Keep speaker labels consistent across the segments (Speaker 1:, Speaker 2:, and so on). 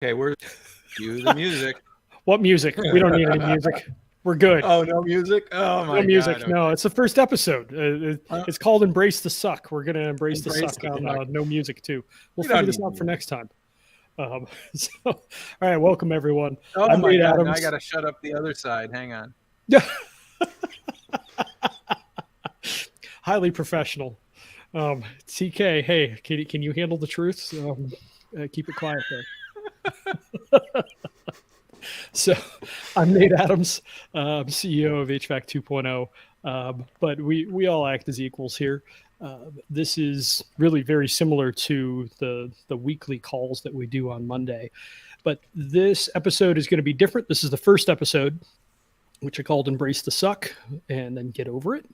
Speaker 1: Okay, we're cue the music.
Speaker 2: What music? We don't need any music. We're good.
Speaker 1: Oh, no music? Oh
Speaker 2: No
Speaker 1: my God.
Speaker 2: music.
Speaker 1: Okay.
Speaker 2: No, it's the first episode.
Speaker 1: Uh,
Speaker 2: It's called Embrace the Suck. We're going to embrace the
Speaker 1: embrace
Speaker 2: suck
Speaker 1: the
Speaker 2: on
Speaker 1: suck.
Speaker 2: no music, too. We'll
Speaker 1: We don't
Speaker 2: figure this
Speaker 1: need
Speaker 2: out for
Speaker 1: music.
Speaker 2: next time. All right, welcome, everyone.
Speaker 1: Oh
Speaker 2: I'm
Speaker 1: my
Speaker 2: Nate
Speaker 1: God. Now I
Speaker 2: Adams.
Speaker 1: got to shut up the other side. Hang on.
Speaker 2: Highly professional. TK, hey, can you handle the truth? Keep it quiet there. So I'm Nate Adams, CEO of HVAC 2.0, but we all act as equals here. This is really very similar to the weekly calls that we do on Monday, but this episode is going to be different. This is the first episode, which I called Embrace the Suck and then Get Over It.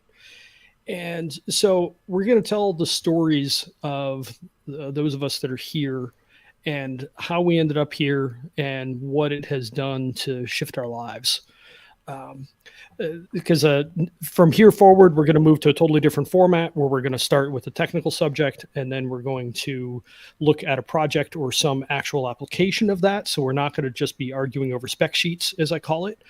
Speaker 2: And so we're going to tell the stories of those of us that are here and how we ended up here and what it has done to shift our lives. Because from here forward, we're going to move to a totally different format where we're going to start with a technical subject and then we're going to look at a project or some actual application of that. So we're not going to just be arguing over spec sheets, as I call it.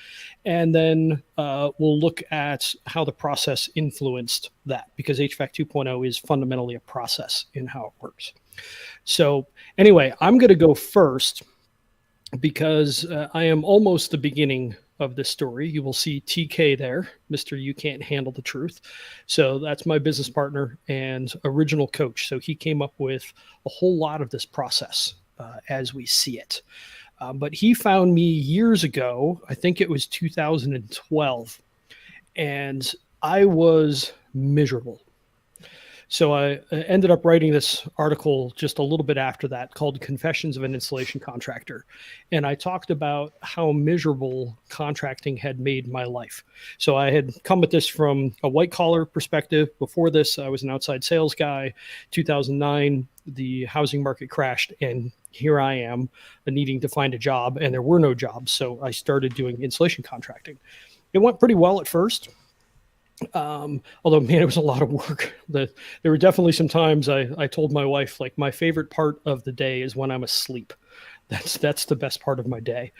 Speaker 2: And then we'll look at how the process influenced that, because HVAC 2.0 is fundamentally a process in how it works. So anyway, I'm going to go first because I am almost the beginning of this story. You will see TK there, Mr. You Can't Handle the Truth. So that's my business partner and original coach. So he came up with a whole lot of this process as we see it. But he found me years ago, I think it was 2012, and I was miserable. So I ended up writing this article just a little bit after that called Confessions of an Installation Contractor. And I talked about how miserable contracting had made my life. So I had come at this from a white collar perspective. Before this, I was an outside sales guy. 2009, the housing market crashed, and here I am needing to find a job, and there were no jobs. So I started doing installation contracting. It went pretty well at first. Although, man, it was a lot of work. There were definitely some times I told my wife, like, my favorite part of the day is when I'm asleep. That's the best part of my day.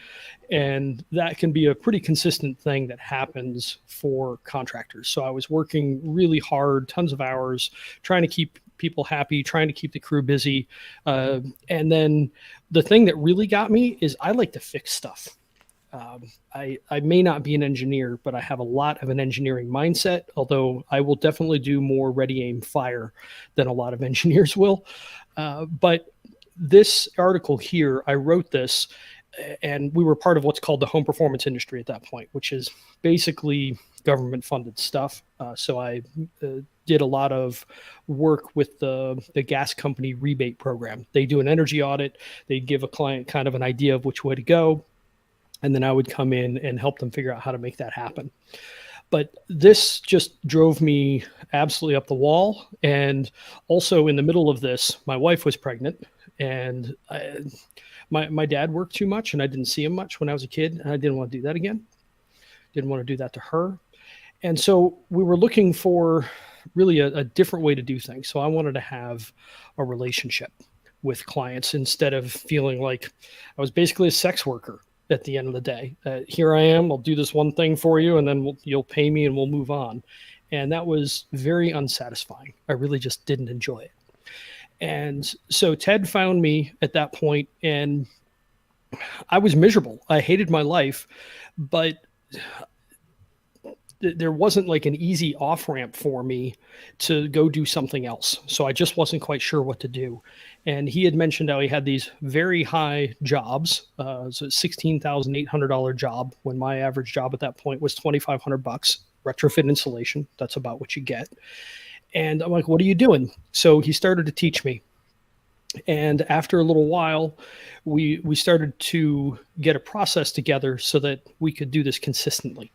Speaker 2: And that can be a pretty consistent thing that happens for contractors. So I was working really hard, tons of hours, trying to keep people happy, trying to keep the crew busy. And then the thing that really got me is I like to fix stuff. I may not be an engineer, but I have a lot of an engineering mindset, although I will definitely do more ready, aim, fire than a lot of engineers will. But this article here, I wrote this, and we were part of what's called the home performance industry at that point, which is basically government funded stuff. So I did a lot of work with the gas company rebate program. They do an energy audit. They give a client kind of an idea of which way to go. And then I would come in and help them figure out how to make that happen. But this just drove me absolutely up the wall. And also in the middle of this, my wife was pregnant, and my dad worked too much, and I didn't see him much when I was a kid, and I didn't want to do that again. Didn't want to do that to her. And so we were looking for really a different way to do things. So I wanted to have a relationship with clients instead of feeling like I was basically a sex worker at the end of the day. Here I am, I'll do this one thing for you, and then you'll pay me and we'll move on. And that was very unsatisfying. I really just didn't enjoy it. And so Ted found me at that point, and I was miserable. I hated my life, but there wasn't like an easy off ramp for me to go do something else. So I just wasn't quite sure what to do. And he had mentioned how he had these very high jobs. So $16,800 job when my average job at that point was $2,500, retrofit installation. That's about what you get. And I'm like, what are you doing? So he started to teach me. And after a little while, we started to get a process together so that we could do this consistently.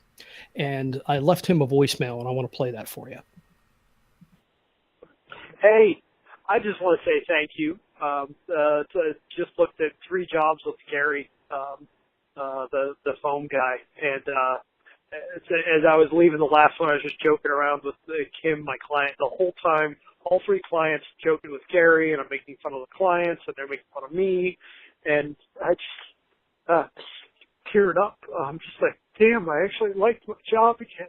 Speaker 2: And I left him a voicemail, and I want to play that for you.
Speaker 3: Hey, I just want to say thank you. Just looked at 3 jobs with Gary, the foam guy, and as I was leaving the last one, I was just joking around with Kim, my client, the whole time. All 3 clients joking with Gary, and I'm making fun of the clients, and they're making fun of me. and I just teared up. I'm just like, damn, I actually liked my job again.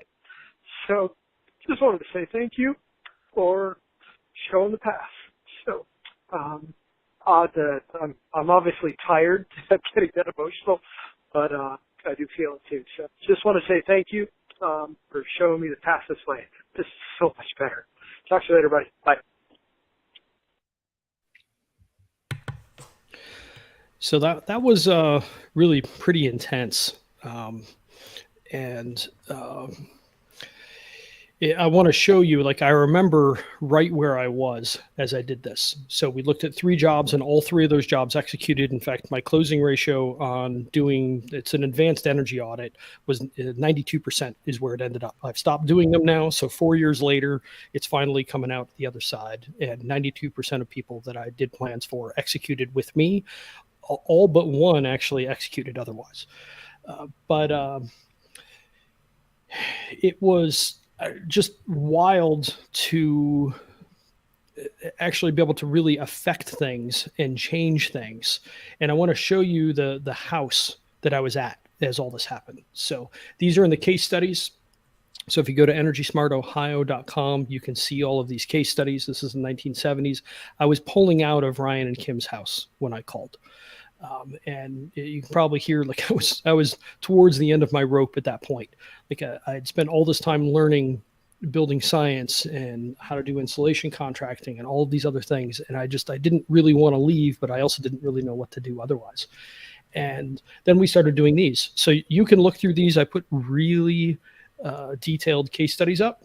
Speaker 3: So just wanted to say thank you for showing the path. So I'm obviously tired. I'm getting that emotional, but I do feel it too. So just want to say thank you for showing me the path this way. This is so much better. Talk to you later, buddy. Bye.
Speaker 2: So that was really pretty intense, and I want to show you, like, I remember right where I was as I did this. So we looked at 3 jobs, and all 3 of those jobs executed. In fact, my closing ratio on doing, it's an advanced energy audit, was 92% is where it ended up. I've stopped doing them now. So 4 years later, it's finally coming out the other side. And 92% of people that I did plans for executed with me. All but one actually executed otherwise. But it was just wild to actually be able to really affect things and change things. And I want to show you the house that I was at as all this happened. So these are in the case studies. So if you go to EnergySmartOhio.com, you can see all of these case studies. This is the 1970s. I was pulling out of Ryan and Kim's house when I called. And you can probably hear, like, I was towards the end of my rope at that point. Like, I had spent all this time learning building science and how to do installation contracting and all of these other things. And I didn't really want to leave, but I also didn't really know what to do otherwise. And then we started doing these. So you can look through these. I put really detailed case studies up.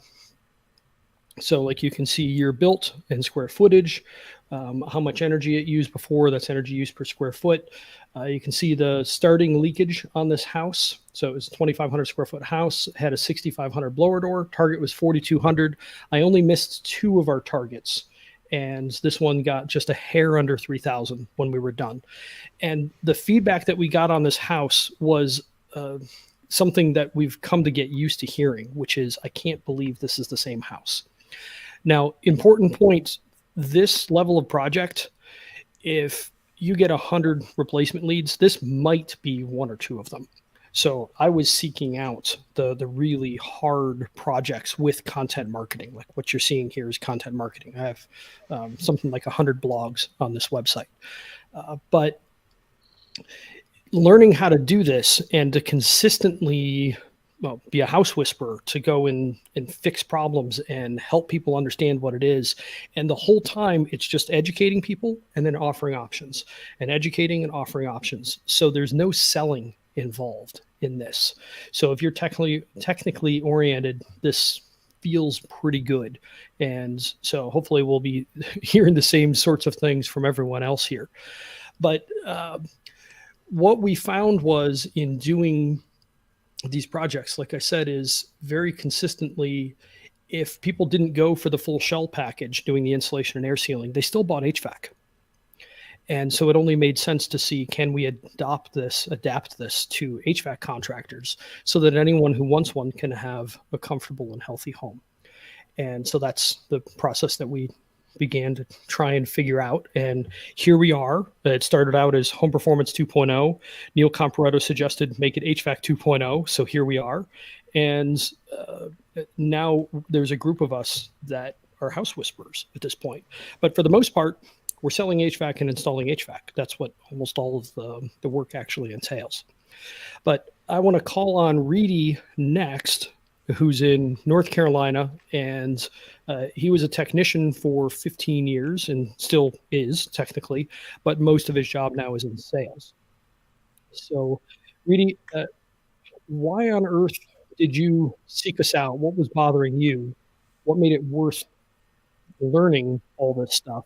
Speaker 2: So like you can see year built and square footage, how much energy it used before. That's energy use per square foot. You can see the starting leakage on this house. So it was a 2,500 square foot house, had a 6,500 blower door. Target was 4,200. I only missed 2 of our targets. And this one got just a hair under 3,000 when we were done. And the feedback that we got on this house was something that we've come to get used to hearing, which is, I can't believe this is the same house. Now, important point, this level of project, if you get 100 replacement leads, this might be 1 or 2 of them. So I was seeking out the really hard projects with content marketing. Like what you're seeing here is content marketing. I have something like 100 blogs on this website. But learning how to do this and to consistently be a house whisperer, to go and fix problems and help people understand what it is. And the whole time it's just educating people and then offering options and educating and offering options. So there's no selling involved in this. So if you're technically oriented, this feels pretty good. And so hopefully we'll be hearing the same sorts of things from everyone else here. But what we found was, in doing these projects, like I said, is very consistently, if people didn't go for the full shell package doing the insulation and air sealing, they still bought HVAC. And so it only made sense to see, can we adapt this to HVAC contractors so that anyone who wants one can have a comfortable and healthy home. And so that's the process that we began to try and figure out. And here we are. It started out as Home Performance 2.0. Neil Comparetto suggested make it HVAC 2.0. So here we are. And now there's a group of us that are house whisperers at this point. But for the most part, we're selling HVAC and installing HVAC. That's what almost all of the work actually entails. But I want to call on Reedy next, who's in North Carolina, and he was a technician for 15 years and still is technically, but most of his job now is in sales. So, Reedy, why on earth did you seek us out? What was bothering you? What made it worth learning all this stuff?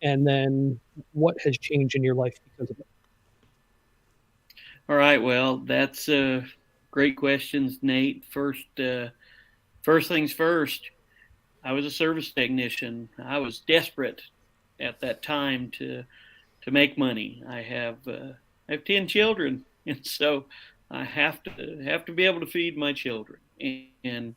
Speaker 2: And then what has changed in your life because of it?
Speaker 4: All right. Well, that's great questions, Nate. First things first, I was a service technician. I was desperate at that time to make money. I have 10 children, and so I have to be able to feed my children. And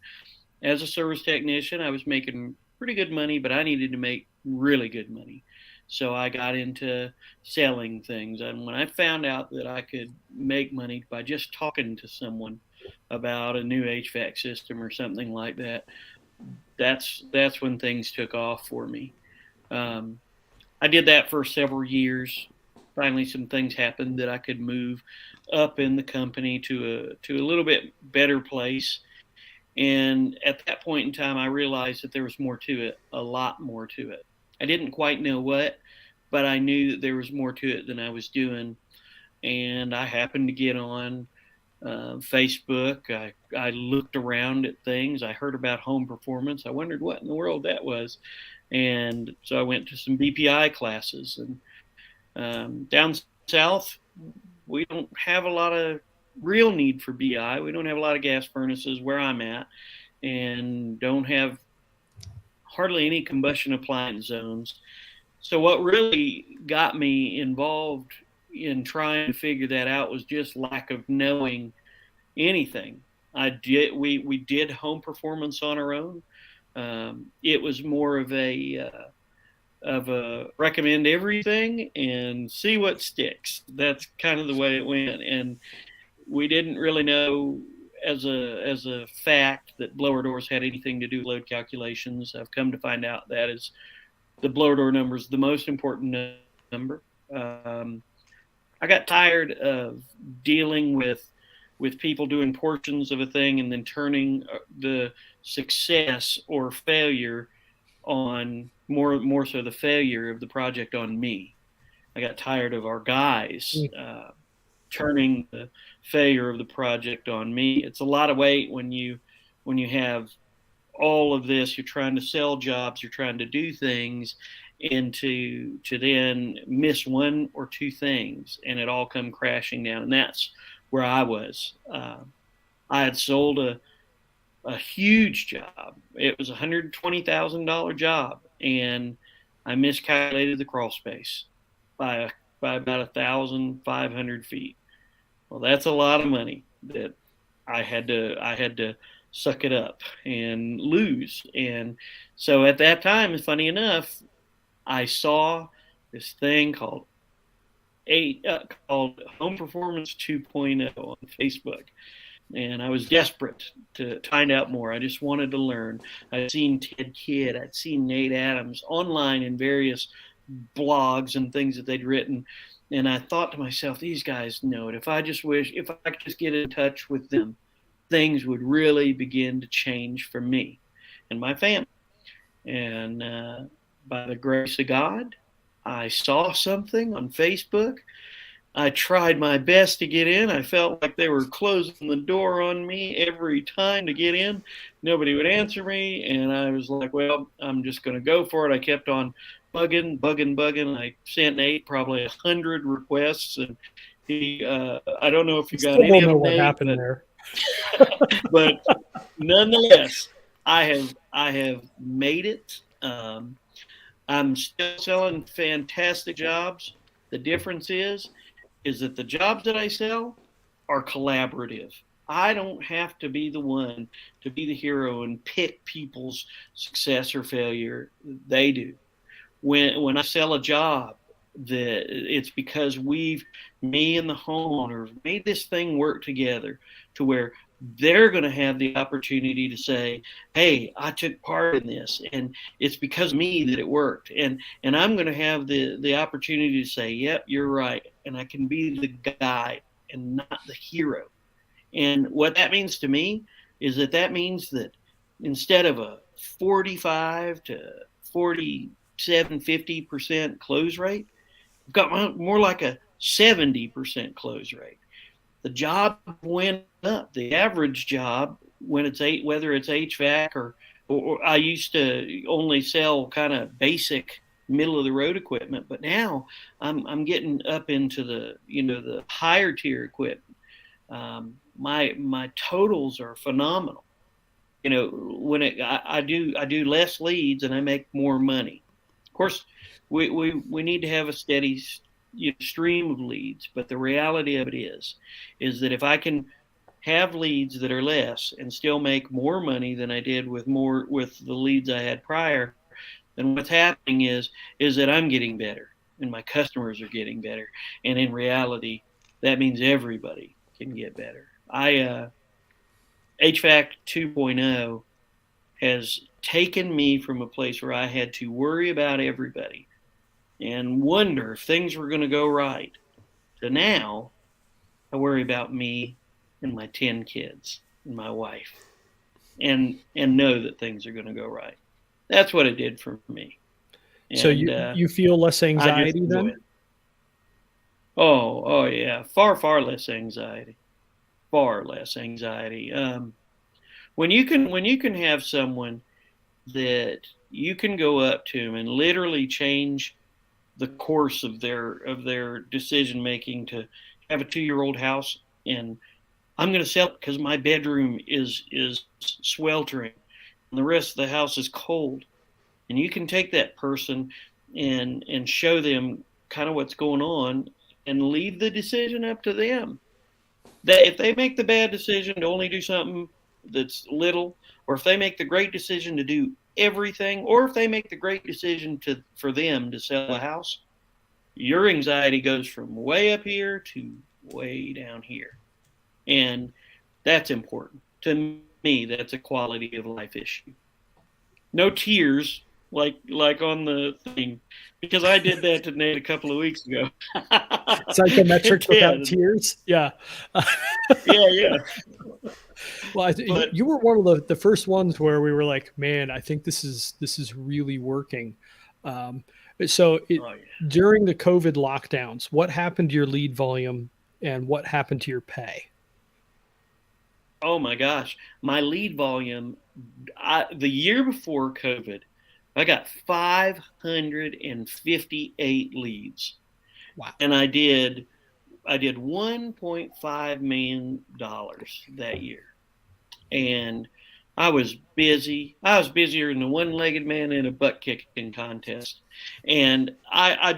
Speaker 4: as a service technician, I was making pretty good money, but I needed to make really good money. So I got into selling things. And when I found out that I could make money by just talking to someone about a new HVAC system or something like that, that's when things took off for me. Um, I did that for several years. Finally, some things happened that I could move up in the company to a little bit better place. And at that point in time, I realized that there was more to it, a lot more to it. I didn't quite know what, but I knew that there was more to it than I was doing. And I happened to get on Facebook. I looked around at things. I heard about home performance. I wondered what in the world that was. And so I went to some BPI classes. And down south, we don't have a lot of real need for BI. We don't have a lot of gas furnaces where I'm at, and don't have hardly any combustion appliance zones. So what really got me involved in trying to figure that out was just lack of knowing anything. We did home performance on our own. It was more of a recommend everything and see what sticks. That's kind of the way it went. And we didn't really know as a fact that blower doors had anything to do with load calculations. I've come to find out that is the blower door number is the most important number. I got tired of dealing with people doing portions of a thing and then turning the success or failure on more so the failure of the project on me. I got tired of our guys turning the failure of the project on me. It's a lot of weight when you have all of this. You're trying to sell jobs, you're trying to do things, and to then miss one or two things and it all come crashing down. And that's where I was. I had sold a huge job. It was a $120,000 job, and I miscalculated the crawl space by about 1,500 feet. Well, that's a lot of money that I had to suck it up and lose. And so at that time, funny enough, I saw this thing called Home Performance 2.0 on Facebook. And I was desperate to find out more. I just wanted to learn. I'd seen Ted Kidd, I'd seen Nate Adams online in various blogs and things that they'd written. And I thought to myself, these guys know it. If I could just get in touch with them, things would really begin to change for me and my family. And by the grace of God, I saw something on Facebook. I tried my best to get in. I felt like they were closing the door on me every time to get in. Nobody would answer me, and I was like, well, I'm just going to go for it. I kept on bugging. I sent Nate probably 100 requests, and he, I don't know if you got any of them,
Speaker 2: what
Speaker 4: Nate,
Speaker 2: happened there.
Speaker 4: but nonetheless, I have made it. I'm still selling fantastic jobs. The difference is that the jobs that I sell are collaborative. I don't have to be the one to be the hero and pick people's success or failure. They do. When I sell a job, it's because me and the homeowner made this thing work together to where they're going to have the opportunity to say, hey, I took part in this, and it's because of me that it worked. And I'm going to have the opportunity to say, yep, you're right. And I can be the guide and not the hero. And what that means to me is that means that instead of a 45 to 47, 50% close rate, I've got more like a 70% close rate. The job went up. The average job, when whether it's HVAC or I used to only sell kind of basic middle of the road equipment, but now I'm getting up into the higher tier equipment. My totals are phenomenal. When I do less leads and I make more money. Of course, we need to have a steady stream of leads, but the reality of it is that if I can have leads that are less and still make more money than I did with the leads I had prior, And what's happening is that I'm getting better and my customers are getting better. And in reality, that means everybody can get better. HVAC 2.0 has taken me from a place where I had to worry about everybody and wonder if things were going to go right, to now I worry about me and my 10 kids and my wife, and know that things are going to go right. That's what it did for me. And,
Speaker 2: so you feel less anxiety then?
Speaker 4: It. Oh yeah, far less anxiety. Far less anxiety. When you can have someone that you can go up to them and literally change the course of their decision making, to have a 2-year-old house, and I'm going to sell it because my bedroom is sweltering and the rest of the house is cold. And you can take that person and show them kind of what's going on and leave the decision up to them. That if they make the bad decision to only do something that's little, or if they make the great decision to do everything, or if they make the great decision for them to sell a house, your anxiety goes from way up here to way down here. And that's important. To me, that's a quality of life issue. No tears like on the thing, because I did that to Nate a couple of weeks ago.
Speaker 2: Psychometrics without tears. Yeah.
Speaker 4: Yeah.
Speaker 2: Well, you were one of the first ones where we were like, man, I think this is really working. During the COVID lockdowns, what happened to your lead volume and what happened to your pay?
Speaker 4: Oh my gosh, my lead volume, the year before COVID, I got 558 leads.
Speaker 2: Wow.
Speaker 4: And I did $1.5 million that year. And I was busy. I was busier than a one-legged man in a butt kicking contest. And I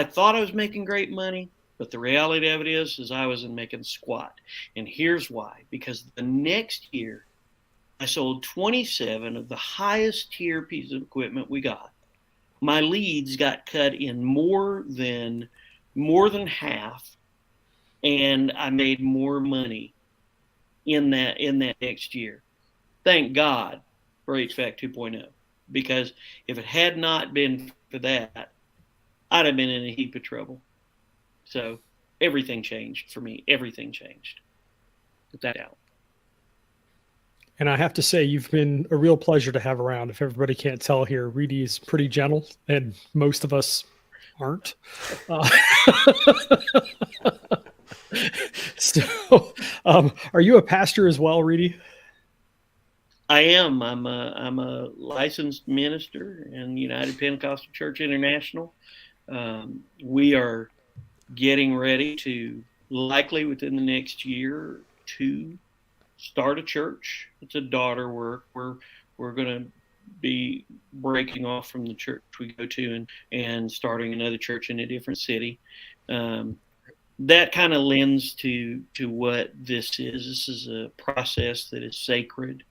Speaker 4: thought I was making great money, but the reality of it is I wasn't making squat. And here's why. Because the next year, I sold 27 of the highest tier pieces of equipment we got. My leads got cut in more than half, and I made more money in that next year. Thank God for HVAC 2.0, because if it had not been for that, I'd have been in a heap of trouble. So everything changed for me. Everything changed. Put that out.
Speaker 2: And I have to say, you've been a real pleasure to have around. If everybody can't tell here, Reedy is pretty gentle, and most of us aren't. So, are you a pastor as well, Reedy?
Speaker 4: I am. I'm a licensed minister in United Pentecostal Church International. We are getting ready to, likely within the next year, to start a church. It's a daughter work. We're going to be breaking off from the church we go to and starting another church in a different city. That kind of lends to what this is. This is a process that is sacred,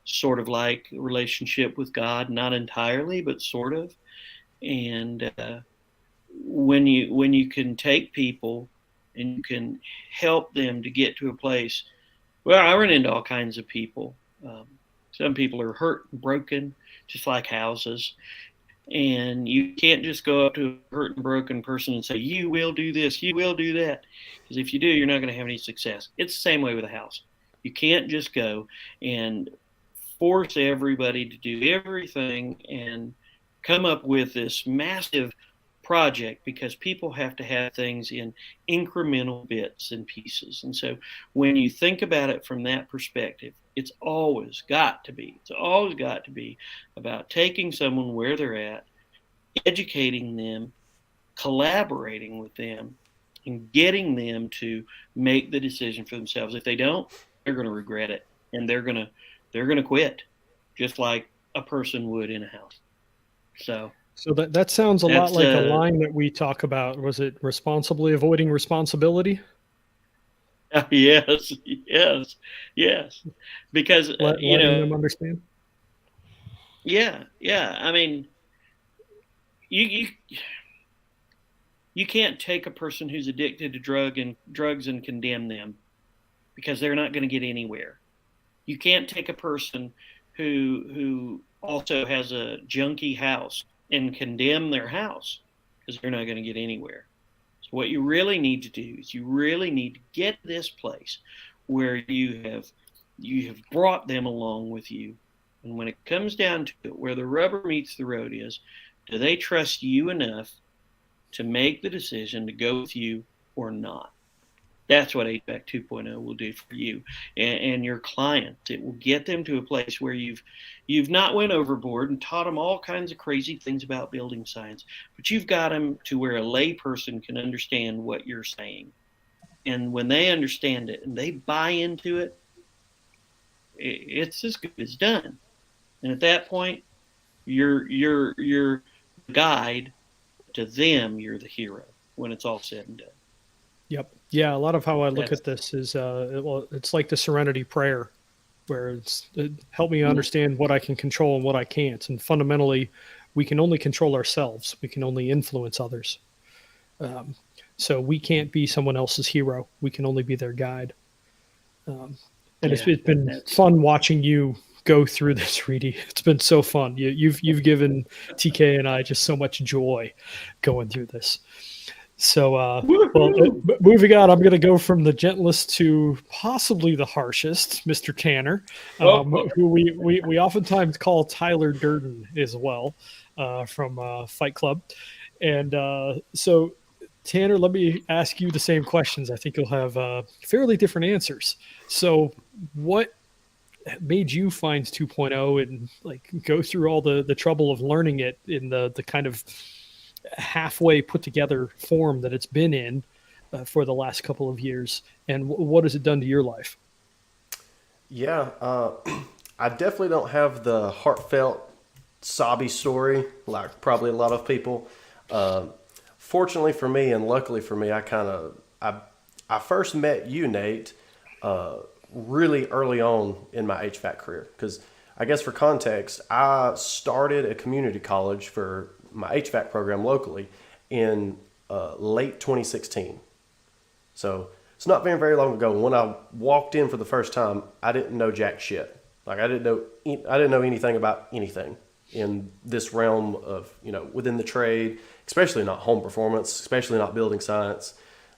Speaker 4: sort of like a relationship with God, not entirely, but sort of. And when you can take people and you can help them to get to a place. Well, I run into all kinds of people. Some people are hurt and broken, just like houses. And you can't just go up to a hurt and broken person and say, you will do this, you will do that. Because if you do, you're not going to have any success. It's the same way with a house. You can't just go and force everybody to do everything and come up with this massive project, because people have to have things in incremental bits and pieces. And so when you think about it from that perspective, it's always got to be about taking someone where they're at, educating them, collaborating with them, and getting them to make the decision for themselves. If they don't, they're going to regret it, and they're going to quit, just like a person would in a house. So
Speaker 2: that sounds a lot like a line that we talk about. Was it responsibly avoiding responsibility?
Speaker 4: Yes. Because
Speaker 2: letting them understand.
Speaker 4: Yeah. I mean, you can't take a person who's addicted to drugs and condemn them, because they're not going to get anywhere. You can't take a person who also has a junky house and condemn their house, because they're not going to get anywhere. So what you really need to do is you really need to get to this place where you have brought them along with you. And when it comes down to it, where the rubber meets the road is, do they trust you enough to make the decision to go with you or not? That's what HVAC 2.0 will do for you and your clients. It will get them to a place where you've not went overboard and taught them all kinds of crazy things about building science, but you've got them to where a layperson can understand what you're saying. And when they understand it and they buy into it, it's as good as done. And at that point, you're the guide. To them, you're the hero when it's all said and done.
Speaker 2: Yep. Yeah. A lot of how I look at this is, it's like the Serenity Prayer, where it help me understand what I can control and what I can't. And fundamentally, we can only control ourselves. We can only influence others. So we can't be someone else's hero. We can only be their guide. And it's been fun watching you go through this, Reedy. It's been so fun. You've given TK and I just so much joy going through this. So, moving on, I'm going to go from the gentlest to possibly the harshest, Mr. Tanner, who we oftentimes call Tyler Durden as well, from Fight Club. And so, Tanner, let me ask you the same questions. I think you'll have fairly different answers. So, what made you find 2.0 and like go through all the trouble of learning it in the kind of halfway put together form that it's been in for the last couple of years, and what has it done to your life?
Speaker 5: Yeah, I definitely don't have the heartfelt sobby story like probably a lot of people. Fortunately for me and luckily for me, I first met you, Nate, really early on in my HVAC career, because I guess for context, I started a community college for my HVAC program locally in late 2016. So it's not very, very long ago. When I walked in for the first time, I didn't know jack shit. Like I didn't know anything about anything in this realm of, within the trade, especially not home performance, especially not building science.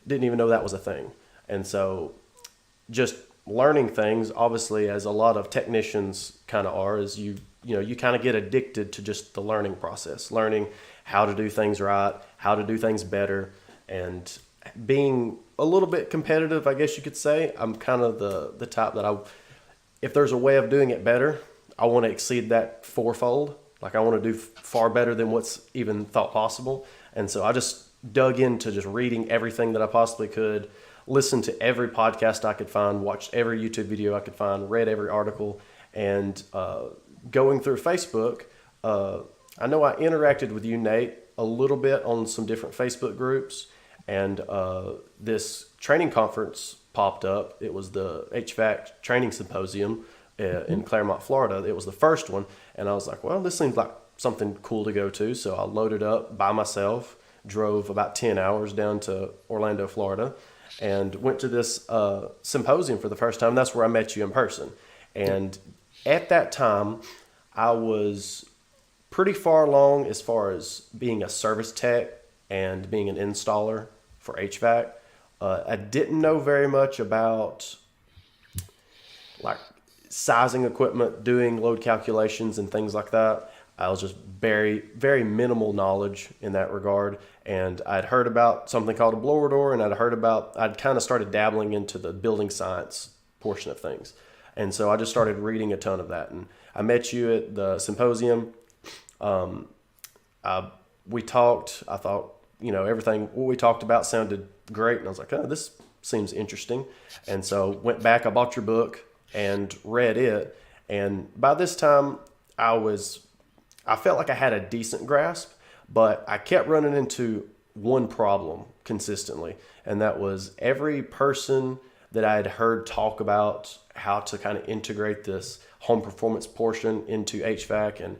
Speaker 5: Didn't even know that was a thing. And so just learning things, obviously, as a lot of technicians kind of are, is you kind of get addicted to just the learning process, learning how to do things right, how to do things better, and being a little bit competitive, I guess you could say. I'm kind of the type that if there's a way of doing it better, I want to exceed that fourfold. Like I want to do far better than what's even thought possible. And so I just dug into just reading everything that I possibly could, listened to every podcast I could find, watched every YouTube video I could find, read every article, and going through Facebook, I know I interacted with you, Nate, a little bit on some different Facebook groups, and this training conference popped up. It was the HVAC training symposium in Claremont, Florida. It was the first one, and I was like, well, this seems like something cool to go to. So I loaded up by myself, drove about 10 hours down to Orlando, Florida, and went to this symposium for the first time. That's where I met you in person. And at that time, I was pretty far along as far as being a service tech and being an installer for HVAC. I didn't know very much about like sizing equipment, doing load calculations and things like that. I was just very, very minimal knowledge in that regard. And I'd heard about something called a blower door, and I'd kind of started dabbling into the building science portion of things. And so I just started reading a ton of that. And I met you at the symposium. We talked. I thought, everything what we talked about sounded great. And I was like, oh, this seems interesting. And so went back, I bought your book and read it. And by this time, I felt like I had a decent grasp, but I kept running into one problem consistently. And that was every person that I had heard talk about how to kind of integrate this home performance portion into HVAC and,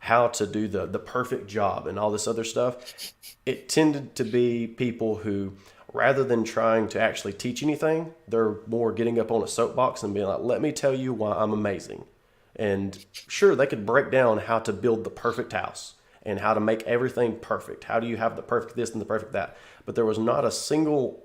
Speaker 5: how to do the perfect job and all this other stuff, it tended to be people who, rather than trying to actually teach anything, they're more getting up on a soapbox and being like, let me tell you why I'm amazing. And sure, they could break down how to build the perfect house and how to make everything perfect. How do you have the perfect this and the perfect that? But there was not a single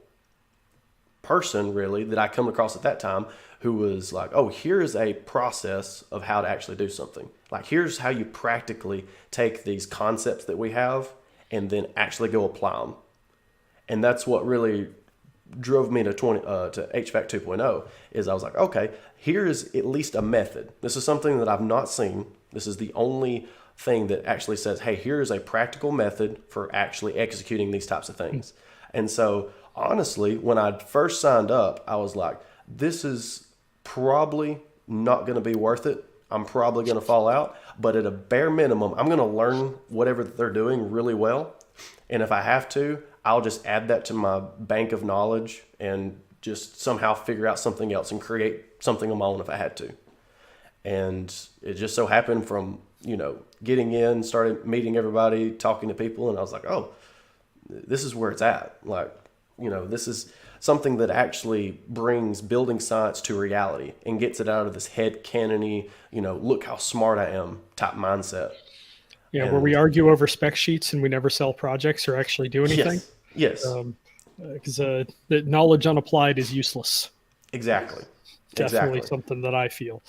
Speaker 5: person really that I come across at that time who was like, oh, here's a process of how to actually do something. Like, here's how you practically take these concepts that we have and then actually go apply them. And that's what really drove me to HVAC 2.0 is I was like, okay, here is at least a method. This is something that I've not seen. This is the only thing that actually says, hey, here is a practical method for actually executing these types of things. And so honestly, when I first signed up, I was like, this is probably not going to be worth it. I'm probably going to fall out, but at a bare minimum, I'm going to learn whatever they're doing really well. And if I have to, I'll just add that to my bank of knowledge and just somehow figure out something else and create something of my own if I had to. And it just so happened from, getting in, started meeting everybody, talking to people, and I was like, oh, this is where it's at. Like, this is something that actually brings building science to reality and gets it out of this head cannon-y, look how smart I am type mindset.
Speaker 2: Yeah, where we argue over spec sheets and we never sell projects or actually do anything.
Speaker 5: Yes.
Speaker 2: Because the knowledge unapplied is useless.
Speaker 5: Exactly.
Speaker 2: Definitely something that I feel.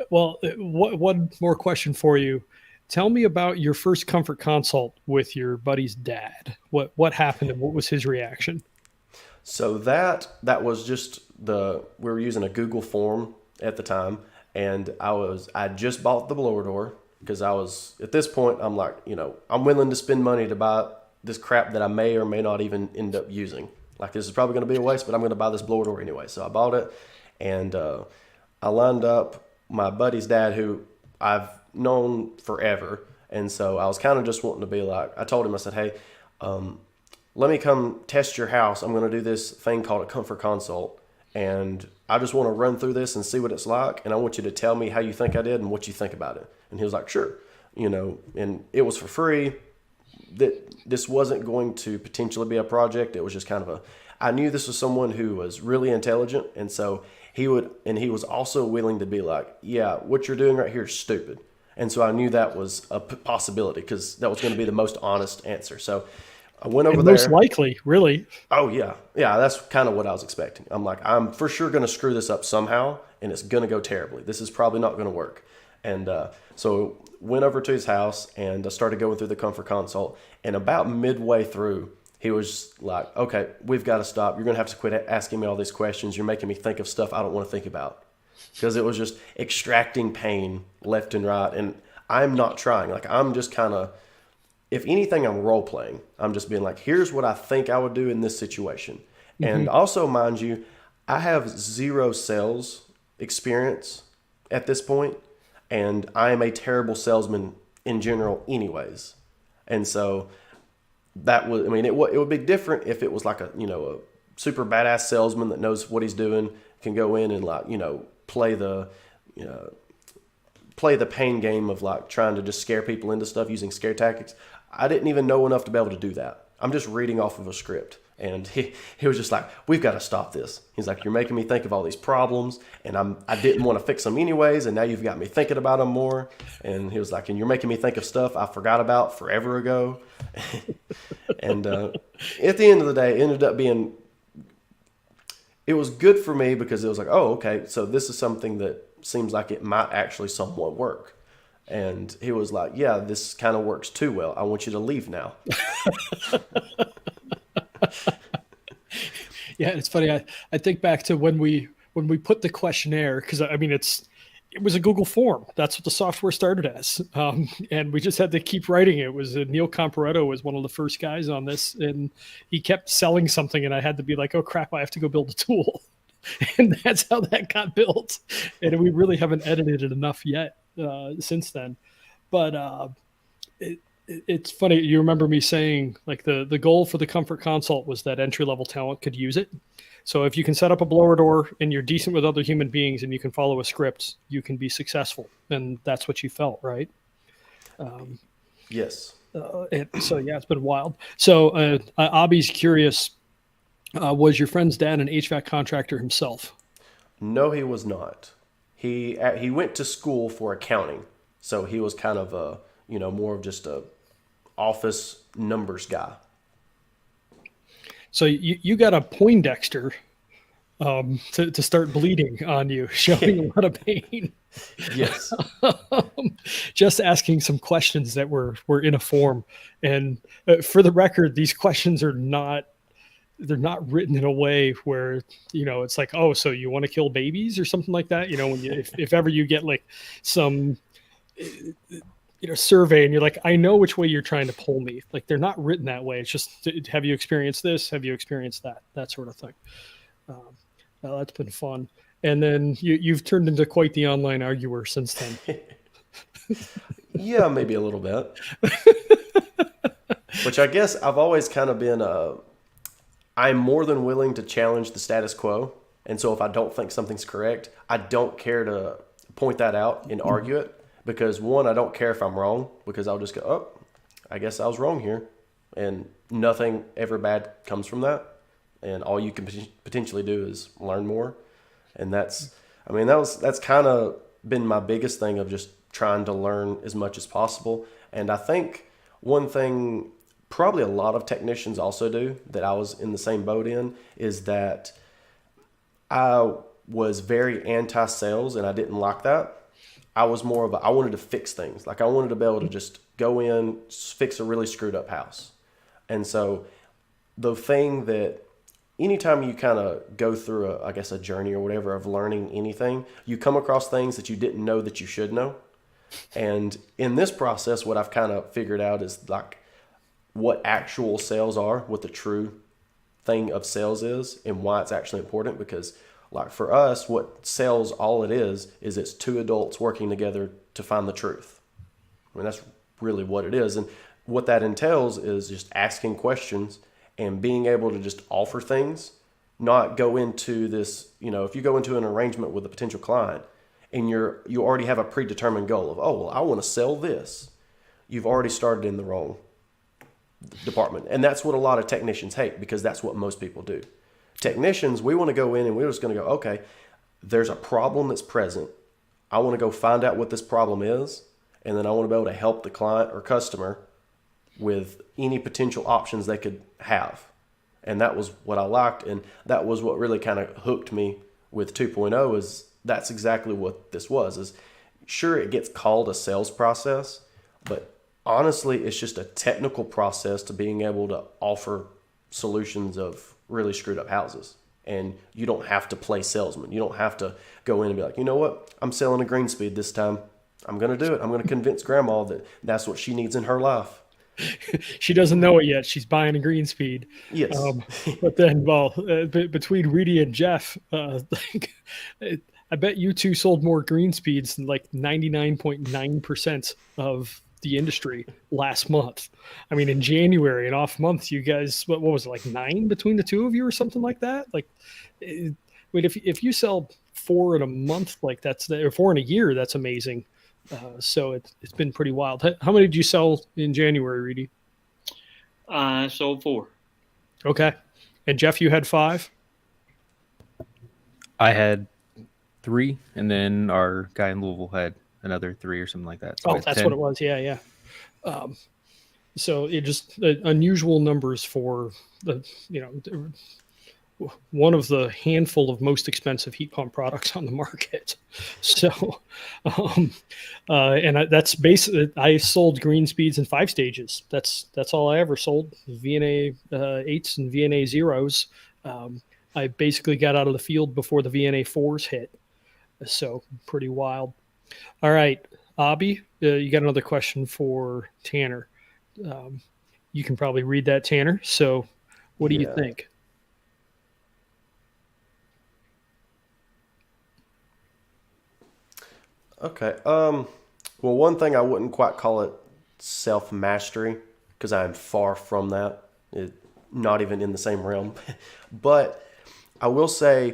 Speaker 2: One more question for you. Tell me about your first comfort consult with your buddy's dad. What happened and what was his reaction?
Speaker 5: So that was just we were using a Google form at the time, and I just bought the blower door because I was, at this point, I'm like, I'm willing to spend money to buy this crap that I may or may not even end up using. Like, this is probably going to be a waste, but I'm going to buy this blower door anyway. So I bought it, and I lined up my buddy's dad, who I've known forever. And so I was kind of just wanting to be like, I told him, I said, hey, let me come test your house. I'm going to do this thing called a comfort consult. And I just want to run through this and see what it's like. And I want you to tell me how you think I did and what you think about it. And he was like, sure. And it was for free. That this wasn't going to potentially be a project. It was just kind of I knew this was someone who was really intelligent. And so he was also willing to be like, yeah, what you're doing right here is stupid. And so I knew that was a possibility because that was going to be the most honest answer. So I went over there. Most
Speaker 2: likely, really.
Speaker 5: Oh, yeah. Yeah, that's kind of what I was expecting. I'm like, I'm for sure going to screw this up somehow, and it's going to go terribly. This is probably not going to work. And so went over to his house and started going through the comfort consult. And about midway through, he was like, okay, we've got to stop. You're going to have to quit asking me all these questions. You're making me think of stuff I don't want to think about. Because it was just extracting pain left and right. And I'm not trying. Like, I'm just kind of, if anything, I'm role playing. I'm just being like, here's what I think I would do in this situation. Mm-hmm. And also, mind you, I have zero sales experience at this point. And I am a terrible salesman in general anyways. And so that was, it would be different if it was like a super badass salesman that knows what he's doing, can go in and play the pain game of like trying to just scare people into stuff using scare tactics. I didn't even know enough to be able to do that. I'm just reading off of a script. And he was just like, we've got to stop this. He's like, you're making me think of all these problems, and I didn't want to fix them anyways, and now you've got me thinking about them more. And he was like, and you're making me think of stuff I forgot about forever ago. And at the end of the day, it ended up being, it was good for me because it was like, oh, okay, so this is something that seems like it might actually somewhat work. And he was like, yeah, this kind of works too well. I want you to leave now.
Speaker 2: Yeah, it's funny. I think back to when we put the questionnaire, because it was a Google form. That's what the software started as, and we just had to keep writing it. It was Neil Comparetto was one of the first guys on this, and he kept selling something, and I had to be like, oh crap, I have to go build a tool, and that's how that got built. And we really haven't edited it enough yet since then, but it's funny. You remember me saying like the goal for the comfort consult was that entry-level talent could use it. So if you can set up a blower door and you're decent with other human beings and you can follow a script, you can be successful. And that's what you felt, right?
Speaker 5: Yes.
Speaker 2: So yeah, it's been wild. So Abby's curious, was your friend's dad an HVAC contractor himself?
Speaker 5: No, he was not. He went to school for accounting, so he was kind of a more of just a office numbers guy.
Speaker 2: So you got a Poindexter to start bleeding on you, showing a lot of pain.
Speaker 5: Yes.
Speaker 2: Just asking some questions that were in a form. And for the record, these questions are not, they're not written in a way where, it's like, oh, so you want to kill babies or something like that. When if ever you get like some, survey and you're like, I know which way you're trying to pull me. Like, they're not written that way. It's just, have you experienced this? Have you experienced that sort of thing? Well, that's been fun. And then you've turned into quite the online arguer since then.
Speaker 5: Yeah, maybe a little bit. Which I guess I've always kind of been I'm more than willing to challenge the status quo. And so if I don't think something's correct, I don't care to point that out and argue it. Because one, I don't care if I'm wrong, because I'll just go, oh, I guess I was wrong here. And nothing ever bad comes from that. And all you can potentially do is learn more. And that's kind of been my biggest thing of just trying to learn as much as possible. And I think one thing probably a lot of technicians also do that I was in the same boat in is that I was very anti-sales and I didn't like that. I was more of I wanted to fix things. Like I wanted to be able to just go in, fix a really screwed up house. And so the thing that anytime you kind of go through a journey or whatever of learning anything, you come across things that you didn't know that you should know. And in this process, what I've kind of figured out is like what actual sales are, what the true thing of sales is and why it's actually important. Because like for us, what sales, all it is it's two adults working together to find the truth. I mean, that's really what it is. And what that entails is just asking questions and being able to just offer things, not go into this, if you go into an arrangement with a potential client and you already have a predetermined goal of, oh, well, I want to sell this. You've already started in the wrong department. And that's what a lot of technicians hate, because that's what most people do. Technicians, we want to go in and we're just going to go, okay, there's a problem that's present. I want to go find out what this problem is. And then I want to be able to help the client or customer with any potential options they could have. And that was what I liked. And that was what really kind of hooked me with 2.0 is that's exactly what this was. Is sure, it gets called a sales process, but honestly, it's just a technical process to being able to offer solutions of really screwed up houses. And you don't have to play salesman. You don't have to go in and be like, you know what? I'm selling a green speed this time. I'm going to do it. I'm going to convince grandma that that's what she needs in her life.
Speaker 2: She doesn't know it yet. She's buying a green speed.
Speaker 5: Yes.
Speaker 2: But then, between Reedy and Jeff, I bet you two sold more green speeds than like 99.9% of the industry last month. I mean, in January, an off month, you guys, what was it, like 9 between the two of you or something like that? Like, I mean, if you sell 4 in a month, like or 4 in a year, that's amazing. So it's been pretty wild. How many did you sell in January, Reedy?
Speaker 4: I sold 4.
Speaker 2: Okay. And Jeff, you had 5?
Speaker 6: I had 3, and then our guy in Louisville had another 3 or something like that. So
Speaker 2: that's
Speaker 6: 10.
Speaker 2: what it was. Yeah. So it just unusual numbers for the, one of the handful of most expensive heat pump products on the market. So, and that's basically, I sold green speeds in 5 stages. That's all I ever sold. VNA 8s and VNA 0s. I basically got out of the field before the VNA 4s hit. So pretty wild. All right, Abby, you got another question for Tanner. You can probably read that, Tanner. So what do you think?
Speaker 5: Okay. Well, one thing I wouldn't quite call it self-mastery, because I'm far from that. Not even in the same realm. But I will say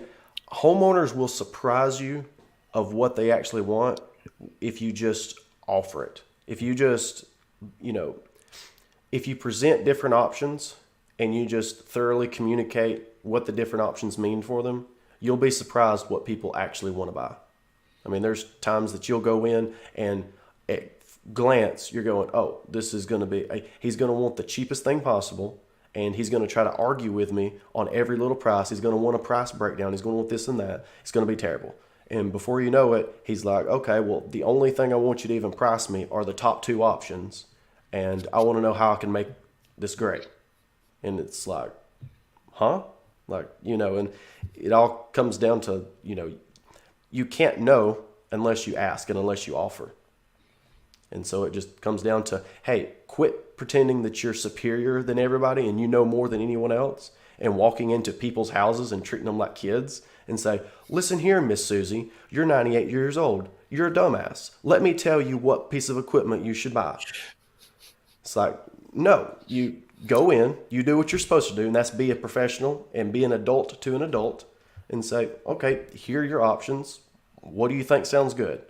Speaker 5: homeowners will surprise you of what they actually want if you just offer it. If you just, if you present different options and you just thoroughly communicate what the different options mean for them, you'll be surprised what people actually want to buy. I mean, there's times that you'll go in and at glance, you're going, oh, this is going to be, he's going to want the cheapest thing possible. And he's going to try to argue with me on every little price. He's going to want a price breakdown. He's going to want this and that. It's going to be terrible. And before you know it, he's like, okay, well, the only thing I want you to even price me are the top 2 options. And I want to know how I can make this great. And it's like, huh? Like, and it all comes down to, you can't know unless you ask and unless you offer. And so it just comes down to, hey, quit pretending that you're superior than everybody and you know more than anyone else, and walking into people's houses and treating them like kids and say, listen here, Miss Susie, you're 98 years old. You're a dumbass. Let me tell you what piece of equipment you should buy. It's like, no, you go in, you do what you're supposed to do, and that's be a professional and be an adult to an adult and say, okay, here are your options. What do you think sounds good?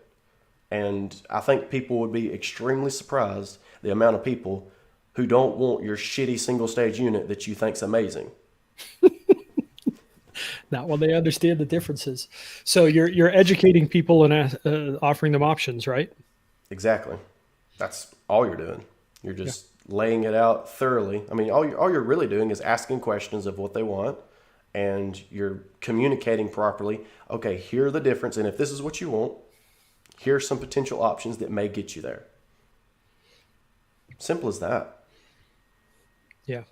Speaker 5: And I think people would be extremely surprised the amount of people who don't want your shitty single stage unit that you think's amazing.
Speaker 2: Not when they understand the differences. So you're educating people and offering them options, right?
Speaker 5: Exactly. That's all you're doing. You're just laying it out thoroughly. I mean, all you're really doing is asking questions of what they want, and you're communicating properly. Okay, here are the difference, and if this is what you want, here are some potential options that may get you there. Simple as that.
Speaker 2: Yeah.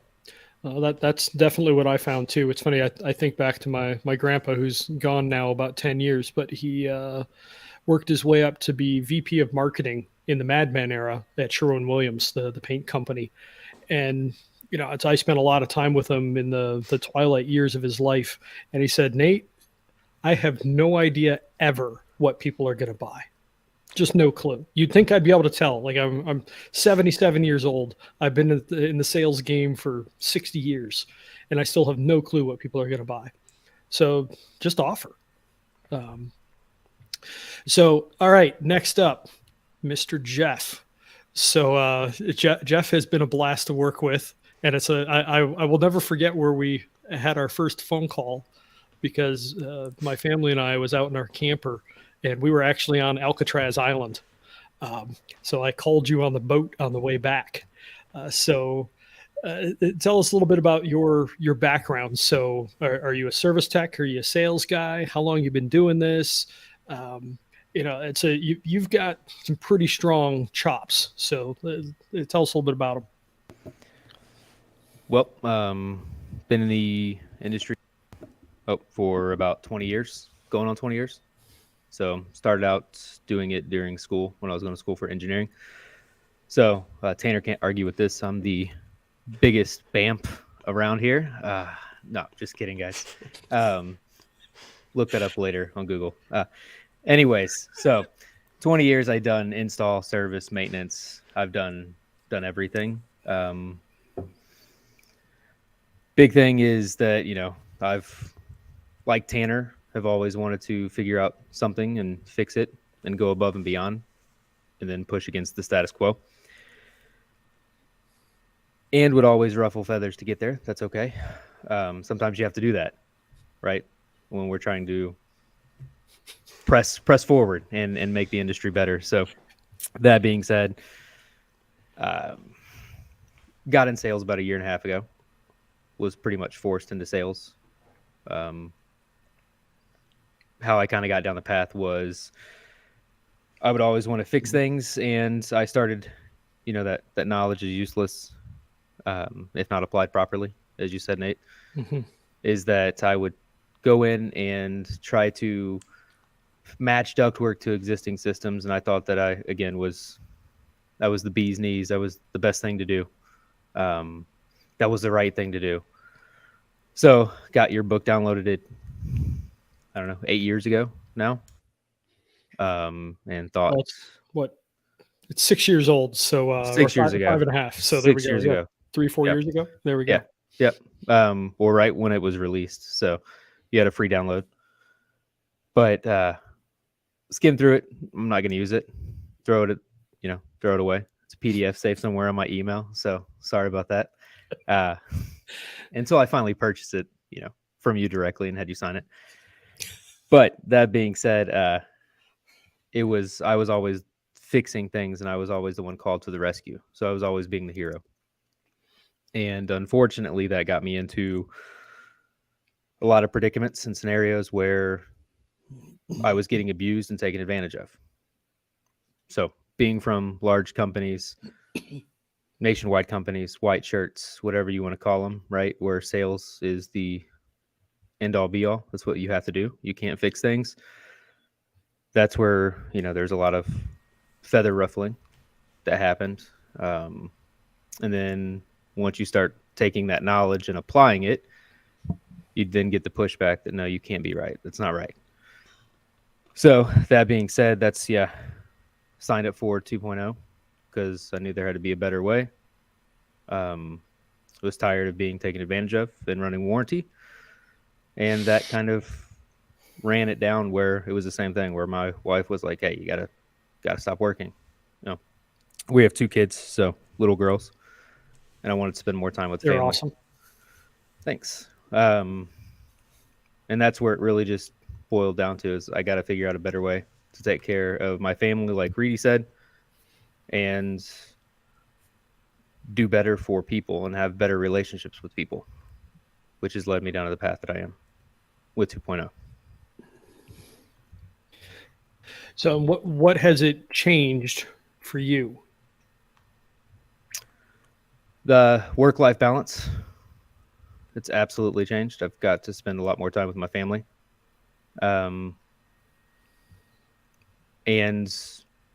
Speaker 2: That's definitely what I found too. It's funny. I think back to my grandpa, who's gone now about 10 years, but he worked his way up to be VP of marketing in the Mad Men era at Sherwin-Williams, the paint company. And, I spent a lot of time with him in the twilight years of his life. And he said, Nate, I have no idea ever what people are going to buy. Just no clue. You'd think I'd be able to tell. Like I'm 77 years old. I've been in the sales game for 60 years, and I still have no clue what people are going to buy. So just offer. So all right, next up, Mr. Jeff. So Jeff has been a blast to work with, and I will never forget where we had our first phone call, because my family and I was out in our camper. And we were actually on Alcatraz Island. So I called you on the boat on the way back. So tell us a little bit about your background. So are you a service tech? Are you a sales guy? How long you been doing this? You've got some pretty strong chops. So tell us a little bit about them.
Speaker 6: Well, been in the industry for about 20 years, going on 20 years. So started out doing it during school when I was going to school for engineering. So Tanner can't argue with this. I'm the biggest BAMP around here. No, just kidding, guys. Look that up later on Google. Anyways, so 20 years I've done install, service, maintenance. I've done everything. Big thing is that, I've, like Tanner, have always wanted to figure out something and fix it and go above and beyond and then push against the status quo. And would always ruffle feathers to get there. That's okay. Sometimes you have to do that, right? When we're trying to press forward and make the industry better. So that being said, got in sales about 1.5 years ago. Was pretty much forced into sales. How I kind of got down the path was I would always want to fix things, and I started, that knowledge is useless if not applied properly, as you said, Nate.
Speaker 2: Mm-hmm.
Speaker 6: Is that I would go in and try to match ductwork to existing systems, and I thought that that was the bee's knees. That was the best thing to do. That was the right thing to do. So got your book downloaded it, 8 years ago now. And thought,
Speaker 2: it's 6 years old. So
Speaker 6: 6 years ago,
Speaker 2: 5.5. So
Speaker 6: 6 years ago,
Speaker 2: 3-4 years ago. There we go.
Speaker 6: Yep. Or right when it was released. So you had a free download, but skim through it. I'm not going to use it. Throw throw it away. It's a PDF saved somewhere on my email, so sorry about that. Until I finally purchased it, from you directly and had you sign it. But that being said, I was always fixing things, and I was always the one called to the rescue. So I was always being the hero. And unfortunately, that got me into a lot of predicaments and scenarios where I was getting abused and taken advantage of. So being from large companies, nationwide companies, white shirts, whatever you want to call them, right? Where sales is the end all be all. That's what you have to do. You can't fix things. That's where, there's a lot of feather ruffling that happened. And then once you start taking that knowledge and applying it, you then get the pushback that, no, you can't be right. That's not right. So that being said, that's, signed up for 2.0 because I knew there had to be a better way. Was tired of being taken advantage of and running warranty. And that kind of ran it down where it was the same thing where my wife was like, hey, you gotta stop working. We have 2 kids, so little girls, and I wanted to spend more time with family.
Speaker 2: They're awesome.
Speaker 6: Thanks. And that's where it really just boiled down to is I got to figure out a better way to take care of my family, like Reedy said, and do better for people and have better relationships with people, which has led me down to the path that I am with 2.0.
Speaker 2: So what has it changed for you?
Speaker 6: The work-life balance, it's absolutely changed. I've got to spend a lot more time with my family. And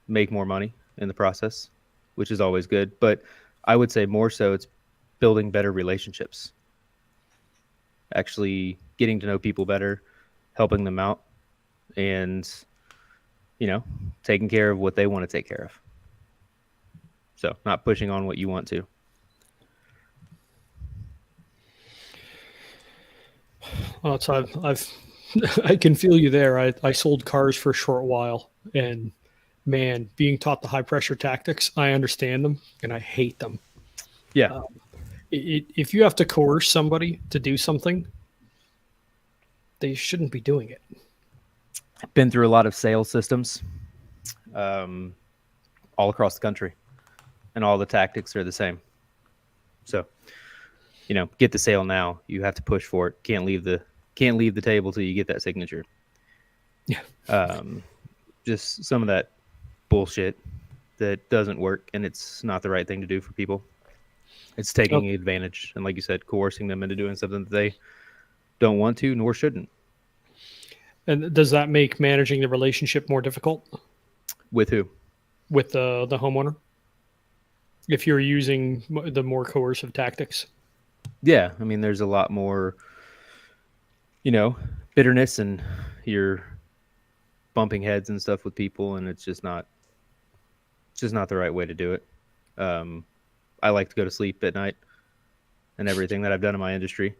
Speaker 6: make more money in the process, which is always good. But I would say more so it's building better relationships, actually getting to know people better, helping them out, and, taking care of what they want to take care of. So not pushing on what you want to.
Speaker 2: Well, so I've I can feel you there. I sold cars for a short while, and man, being taught the high pressure tactics, I understand them and I hate them.
Speaker 6: Yeah.
Speaker 2: If you have to coerce somebody to do something, they shouldn't be doing it.
Speaker 6: Been through a lot of sales systems, all across the country, and all the tactics are the same. So, get the sale now. You have to push for it. Can't leave the table till you get that signature.
Speaker 2: Yeah.
Speaker 6: Just some of that bullshit that doesn't work, and it's not the right thing to do for people. It's taking advantage, and like you said, coercing them into doing something that they don't want to nor shouldn't.
Speaker 2: And does that make managing the relationship more difficult?
Speaker 6: With who?
Speaker 2: With the homeowner? If you're using the more coercive tactics?
Speaker 6: Yeah. I mean, there's a lot more, bitterness, and you're bumping heads and stuff with people, and it's just not the right way to do it. I like to go to sleep at night, and everything that I've done in my industry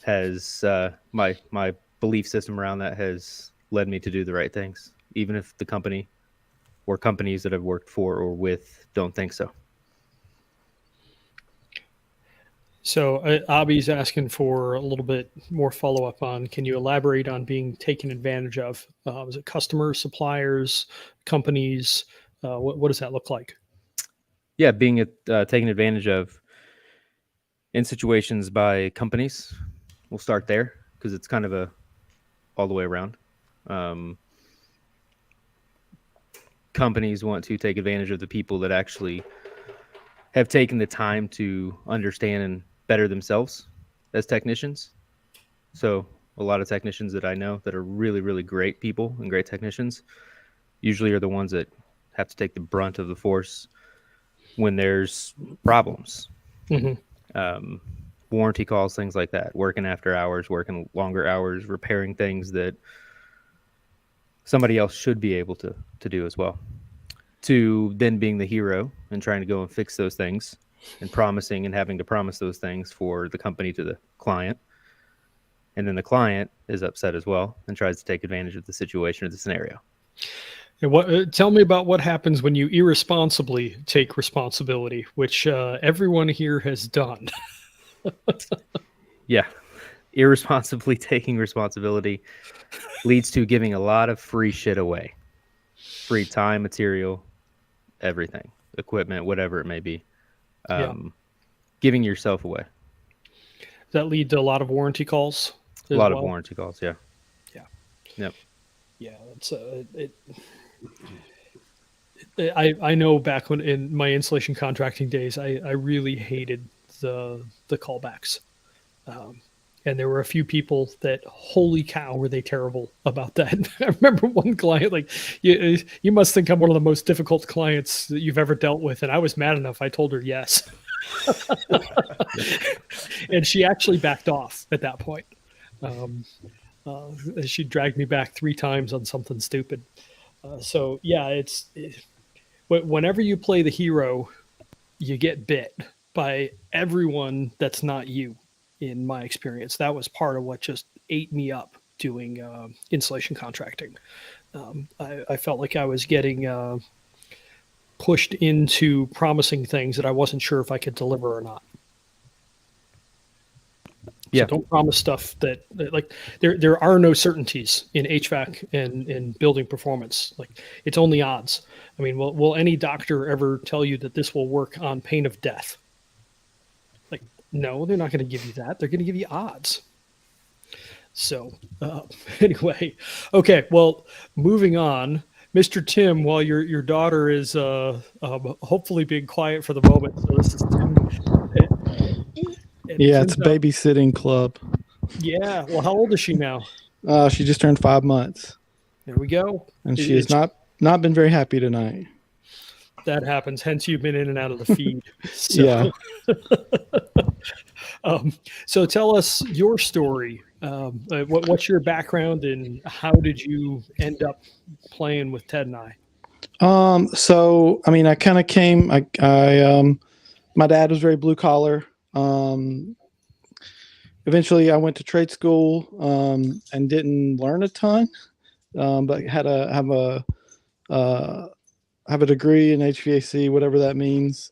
Speaker 6: has my belief system around that has led me to do the right things, even if the company or companies that I've worked for or with don't think so.
Speaker 2: So Abby's asking for a little bit more follow-up on, can you elaborate on being taken advantage of? Was it customers, suppliers, companies? What does that look like?
Speaker 6: Yeah, being taken advantage of in situations by companies. We'll start there because it's kind of all the way around. Companies want to take advantage of the people that actually have taken the time to understand and better themselves as technicians. So a lot of technicians that I know that are really, really great people and great technicians usually are the ones that have to take the brunt of the force when there's problems.
Speaker 2: Mm-hmm.
Speaker 6: Warranty calls, things like that, working after hours, working longer hours, repairing things that somebody else should be able to do as well. To then being the hero and trying to go and fix those things and promising and having to promise those things for the company to the client. And then the client is upset as well and tries to take advantage of the situation or the scenario.
Speaker 2: And what? Tell me about what happens when you irresponsibly take responsibility, which everyone here has done.
Speaker 6: Yeah. Irresponsibly taking responsibility leads to giving a lot of free shit away. Free time, material, everything, equipment, whatever it may be. Giving yourself away.
Speaker 2: Does that lead to a lot of warranty calls?
Speaker 6: A lot of warranty calls, yeah.
Speaker 2: Yeah.
Speaker 6: Yep.
Speaker 2: Yeah, it's I know back when in my installation contracting days, I really hated the callbacks, and there were a few people that, holy cow, were they terrible about that. I remember one client, like, you must think I'm one of the most difficult clients that you've ever dealt with, and I was mad enough I told her yes, and she actually backed off at that point. She dragged me back 3 times on something stupid. So yeah, whenever you play the hero, you get bit by everyone that's not you. In my experience, that was part of what just ate me up doing installation contracting. I felt like I was getting pushed into promising things that I wasn't sure if I could deliver or not.
Speaker 6: Yeah.
Speaker 2: So don't promise stuff that like there are no certainties in HVAC and in building performance. Like, it's only odds. I mean, will any doctor ever tell you that this will work on pain of death? Like, no, they're not going to give you that. They're going to give you odds. So anyway, okay. Well, moving on, Mr. Tim, while your daughter is hopefully being quiet for the moment. So this is Tim.
Speaker 7: Yeah, it's a babysitting club.
Speaker 2: Yeah. Well, how old is she now?
Speaker 7: She just turned 5 months.
Speaker 2: There we go.
Speaker 7: And she has not been very happy tonight.
Speaker 2: That happens. Hence, you've been in and out of the feed. So,
Speaker 7: yeah.
Speaker 2: So tell us your story. What's your background and how did you end up playing with Ted and I?
Speaker 7: So, I mean, I kind of came, my dad was very blue collar. Eventually I went to trade school, and didn't learn a ton, but have a degree in HVAC, whatever that means.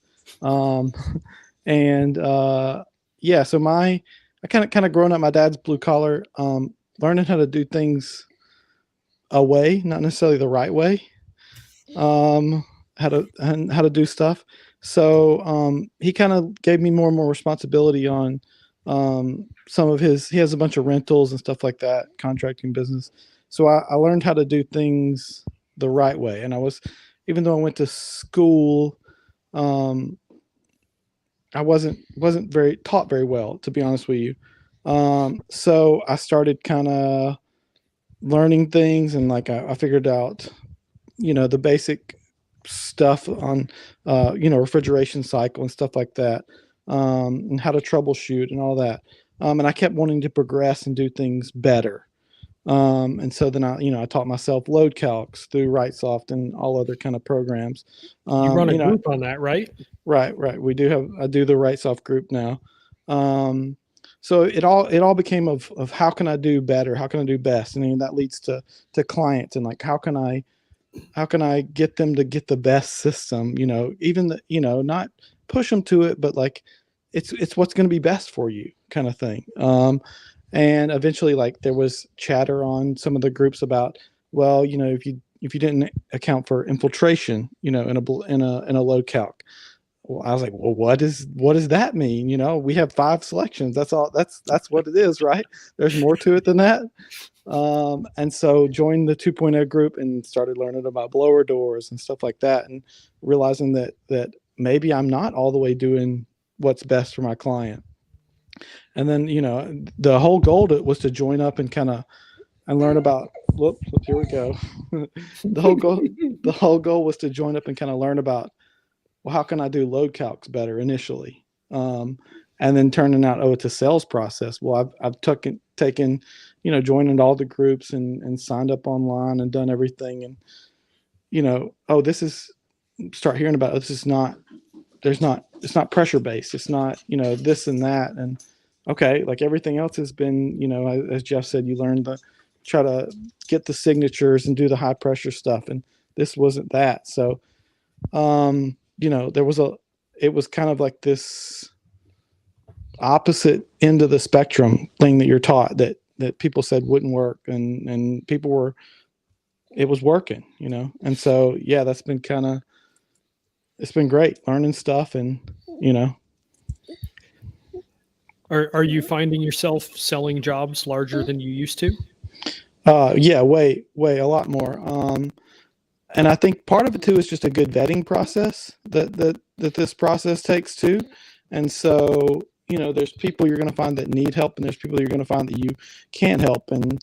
Speaker 7: Yeah, so I kind of grown up, my dad's blue collar, learning how to do things a way, not necessarily the right way, how to do stuff. So he kind of gave me more and more responsibility on some of he has a bunch of rentals and stuff like that, contracting business. So I learned how to do things the right way. And even though I went to school, I wasn't taught very well, to be honest with you. So I started kind of learning things, and like I figured out, the basic stuff on, refrigeration cycle and stuff like that, and how to troubleshoot and all that. And I kept wanting to progress and do things better. And so then I taught myself load calcs through RightSoft and all other kind of programs.
Speaker 2: You run a group on that, right?
Speaker 7: Right. I do the RightSoft group now. So it all became of how can I do better? How can I do best? And then that leads to clients, and like, how can I get them to get the best system, even not push them to it, but like, it's what's going to be best for you kind of thing. And eventually, like, there was chatter on some of the groups about, well, if you didn't account for infiltration, in a load calc. Well, I was like, well, what does that mean? We have 5 selections. That's all. That's what it is, right? There's more to it than that. And so joined the 2.0 group and started learning about blower doors and stuff like that, and realizing that maybe I'm not all the way doing what's best for my client. And then, the whole goal was to join up and learn about, here we go. The whole goal was to join up and kind of learn about, well, how can I do load calcs better initially? And then turning out, it's a sales process. Well, I've taken, joining all the groups and signed up online and done everything. And, start hearing about, it's not pressure based. It's not, this and that. And okay, like everything else has been, as Jeff said, you learn try to get the signatures and do the high pressure stuff. And This wasn't that. So, you know, it was kind of like this opposite end of the spectrum thing that you're taught that people said wouldn't work, and it was working, you know? And so, yeah, it's been great learning stuff, and, you know.
Speaker 2: Are you finding yourself selling jobs larger than you used to?
Speaker 7: Yeah, way a lot more. And I think part of it too is just a good vetting process that this process takes too. And so, you know, there's people you're going to find that need help, and there's people you're going to find that you can't help, and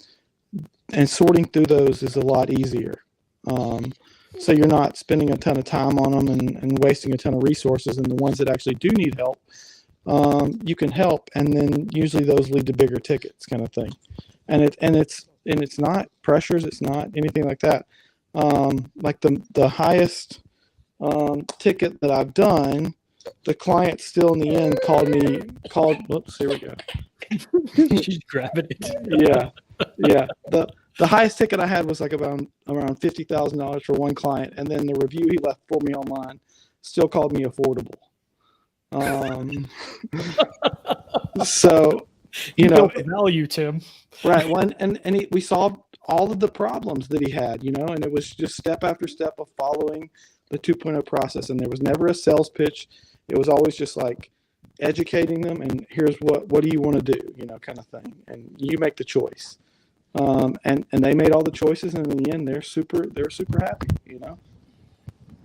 Speaker 7: sorting through those is a lot easier. So you're not spending a ton of time on them and wasting a ton of resources, and the ones that actually do need help, you can help, and then usually those lead to bigger tickets, kind of thing. And it's not pressures, it's not anything like that. Like the highest ticket that I've done, the client still in the end whoops, here we go.
Speaker 2: She's grabbing it.
Speaker 7: Yeah. The highest ticket I had was like around $50,000 for one client, and then the review he left for me online still called me affordable. So, you know,
Speaker 2: built the value, Tim.
Speaker 7: right. We solved all of the problems that he had, you know, and it was just step after step of following the 2.0 process. And there was never a sales pitch. It was always just like educating them, and here's what do you want to do, you know, kind of thing. And you make the choice. And they made all the choices, and in the end, they're super happy, you know.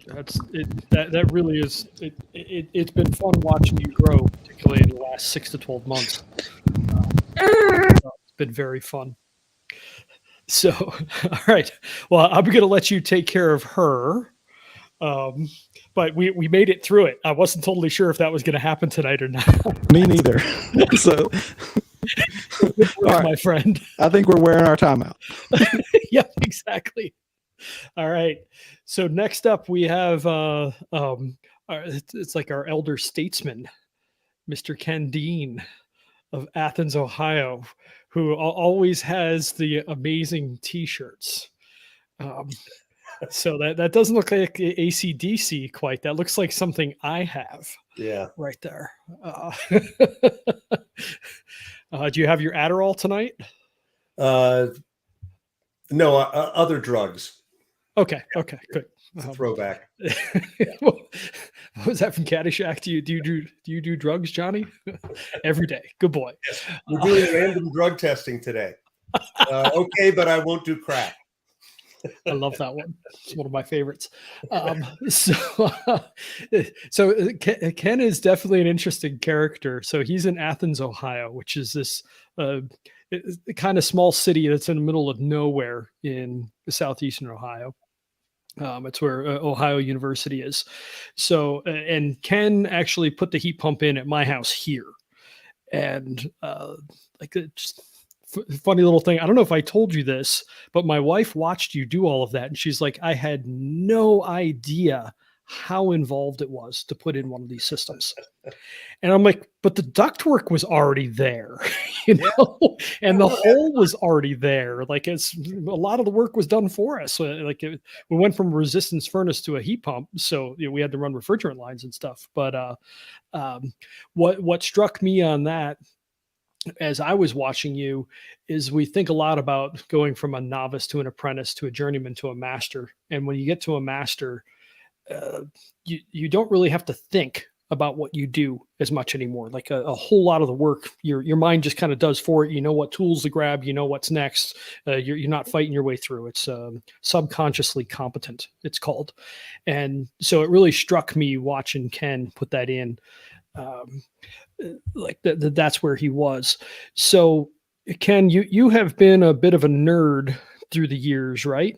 Speaker 2: That's it. That really is. It's been fun watching you grow, particularly in the last 6 to 12 months. It's been very fun. So, all right. Well, I'm going to let you take care of her. But we made it through it. I wasn't totally sure if that was going to happen tonight or not.
Speaker 7: Me neither. So,
Speaker 2: all right, my friend.
Speaker 7: I think we're wearing our time out.
Speaker 2: Yeah, exactly. All right. So next up we have it's like our elder statesman, Mr. Ken Dean of Athens, Ohio, who always has the amazing T-shirts. So that doesn't look like AC/DC quite. That looks like something I have.
Speaker 8: Yeah,
Speaker 2: right there. Do you have your Adderall tonight?
Speaker 8: No, other drugs.
Speaker 2: Okay, good.
Speaker 8: Throwback.
Speaker 2: What was that from Caddyshack? Do you do drugs, Johnny? Every day. Good boy.
Speaker 8: Yes. We're doing random drug testing today. Okay, but I won't do crack.
Speaker 2: I love that one. It's one of my favorites. So Ken is definitely an interesting character. So he's in Athens, Ohio, which is this kind of small city that's in the middle of nowhere in southeastern Ohio. It's where Ohio University is. So, and Ken actually put the heat pump in at my house here. And like just funny little thing. I don't know if I told you this, but my wife watched you do all of that. And she's like, I had no idea how involved it was to put in one of these systems. And I'm like, but the ductwork was already there, you know, and the hole was already there. Like a lot of the work was done for us. We went from a resistance furnace to a heat pump. So we had to run refrigerant lines and stuff. But what struck me on that, as I was watching you, is we think a lot about going from a novice to an apprentice to a journeyman to a master. And when you get to a master, you don't really have to think about what you do as much anymore. Like a whole lot of the work, your mind just kind of does for it. You know what tools to grab, you know what's next. You're not fighting your way through. It's subconsciously competent, it's called. And so it really struck me watching Ken put that in. Like that's where he was. So Ken, you have been a bit of a nerd through the years, right?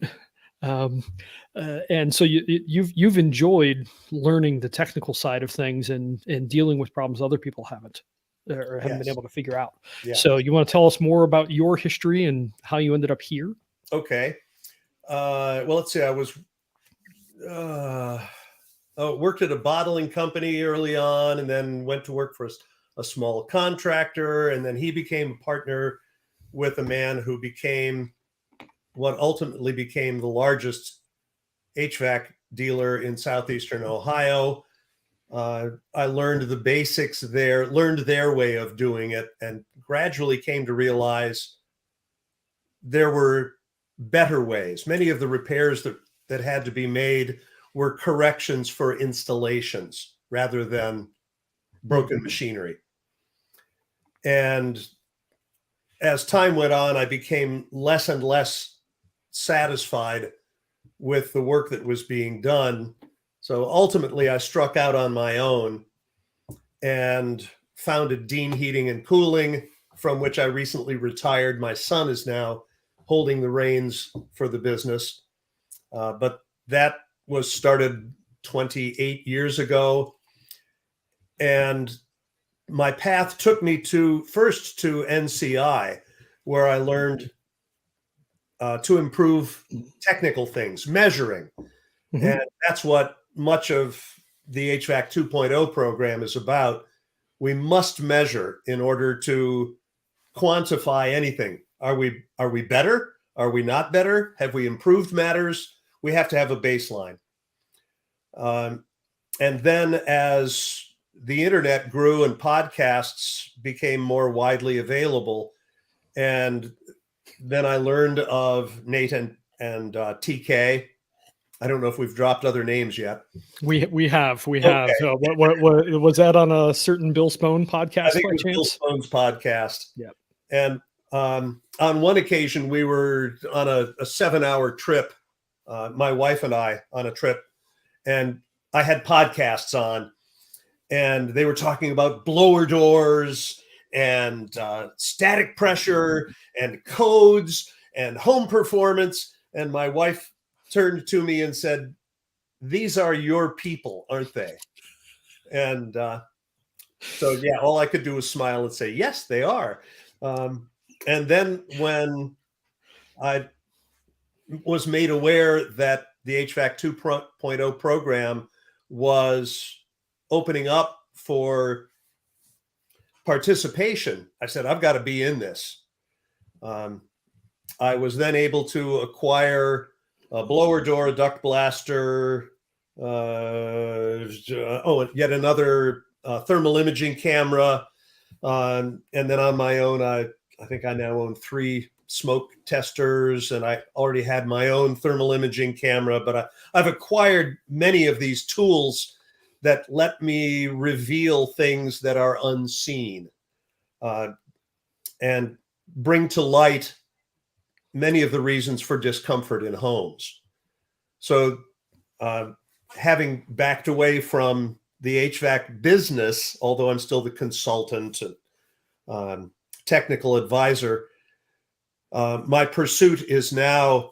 Speaker 2: And so you've enjoyed learning the technical side of things and dealing with problems other people haven't been able to figure out. Yeah. So you want to tell us more about your history and how you ended up here?
Speaker 8: Okay. Well, let's see. I was worked at a bottling company early on, and then went to work for a small contractor, and then he became a partner with a man who became what ultimately became the largest HVAC dealer in southeastern Ohio. I learned the basics there, learned their way of doing it, and gradually came to realize there were better ways. Many of the repairs that had to be made were corrections for installations rather than broken machinery. And as time went on, I became less and less satisfied with the work that was being done. So ultimately, I struck out on my own and founded Dean Heating and Cooling, from which I recently retired. My son is now holding the reins for the business. But that was started 28 years ago. And my path took me first to NCI, where I learned to improve technical things, measuring.
Speaker 2: Mm-hmm.
Speaker 8: And that's what much of the HVAC 2.0 program is about. We must measure in order to quantify anything. Are we better? Are we not better? Have we improved matters? We have to have a baseline. And then as the internet grew and podcasts became more widely available, and then I learned of Nate and TK. I don't know if we've dropped other names yet.
Speaker 2: We have.
Speaker 8: Okay.
Speaker 2: What was that on a certain Bill Spone podcast?
Speaker 8: I think
Speaker 2: by
Speaker 8: it was Bill
Speaker 2: chance?
Speaker 8: Spone's podcast.
Speaker 2: Yeah.
Speaker 8: And on one occasion, we were on a 7-hour trip, my wife and I on a trip, and I had podcasts on, and they were talking about blower doors and static pressure and codes and home performance. And my wife turned to me and said, "These are your people, aren't they?" And so, yeah, all I could do was smile and say, "Yes, they are." And then when I was made aware that the HVAC 2.0 program was opening up for participation, I said, I've got to be in this. I was then able to acquire a blower door, a duct blaster, yet another thermal imaging camera. And then on my own, I think I now own 3 smoke testers, and I already had my own thermal imaging camera, but I've acquired many of these tools that let me reveal things that are unseen, and bring to light many of the reasons for discomfort in homes. So having backed away from the HVAC business, although I'm still the consultant and technical advisor, my pursuit is now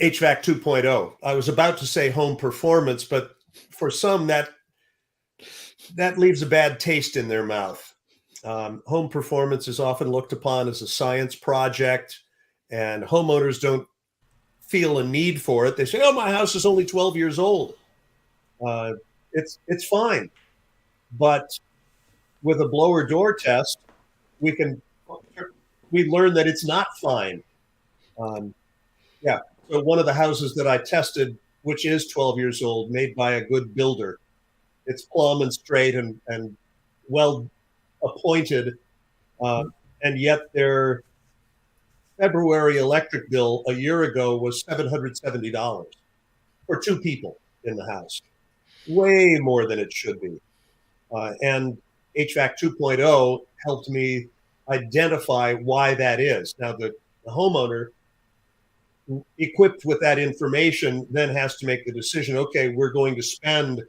Speaker 8: HVAC 2.0. I was about to say home performance, but for some that leaves a bad taste in their mouth. Home performance is often looked upon as a science project, and homeowners don't feel a need for it. They say, "Oh, my house is only 12 years old." It's fine. But with a blower door test, we learn that it's not fine. So one of the houses that I tested, which is 12 years old, made by a good builder, it's plumb and straight and well appointed, and yet their February electric bill a year ago was $770 for 2 people in the house. Way more than it should be. And HVAC 2.0 helped me identify why that is. Now, the homeowner, equipped with that information, then has to make the decision, okay, we're going to spend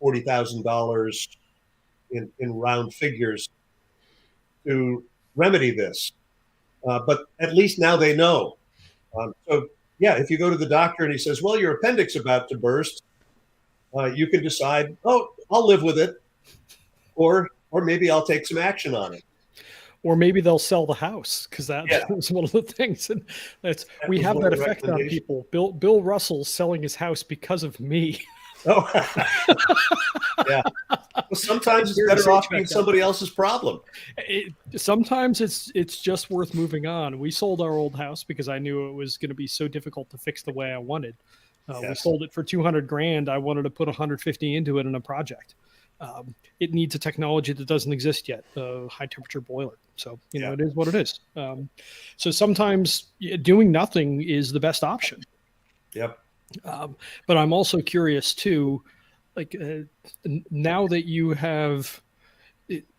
Speaker 8: $40,000 in round figures to remedy this. But at least now they know. So, yeah, if you go to the doctor and he says, well, your appendix is about to burst, you can decide, oh, I'll live with it. Or maybe I'll take some action on it.
Speaker 2: Or maybe they'll sell the house, because that was one of the things. And we have that effect on people. Bill Russell's selling his house because of me.
Speaker 8: Oh, yeah. Well, sometimes it's better off being somebody else's problem.
Speaker 2: Sometimes it's just worth moving on. We sold our old house because I knew it was going to be so difficult to fix the way I wanted. We
Speaker 8: Yes.
Speaker 2: sold it for 200 grand. I wanted to put 150 into it in a project. It needs a technology that doesn't exist yet, a high temperature boiler. So, you know, it is what it is. So sometimes doing nothing is the best option.
Speaker 8: Yep.
Speaker 2: But I'm also curious too, like now that you have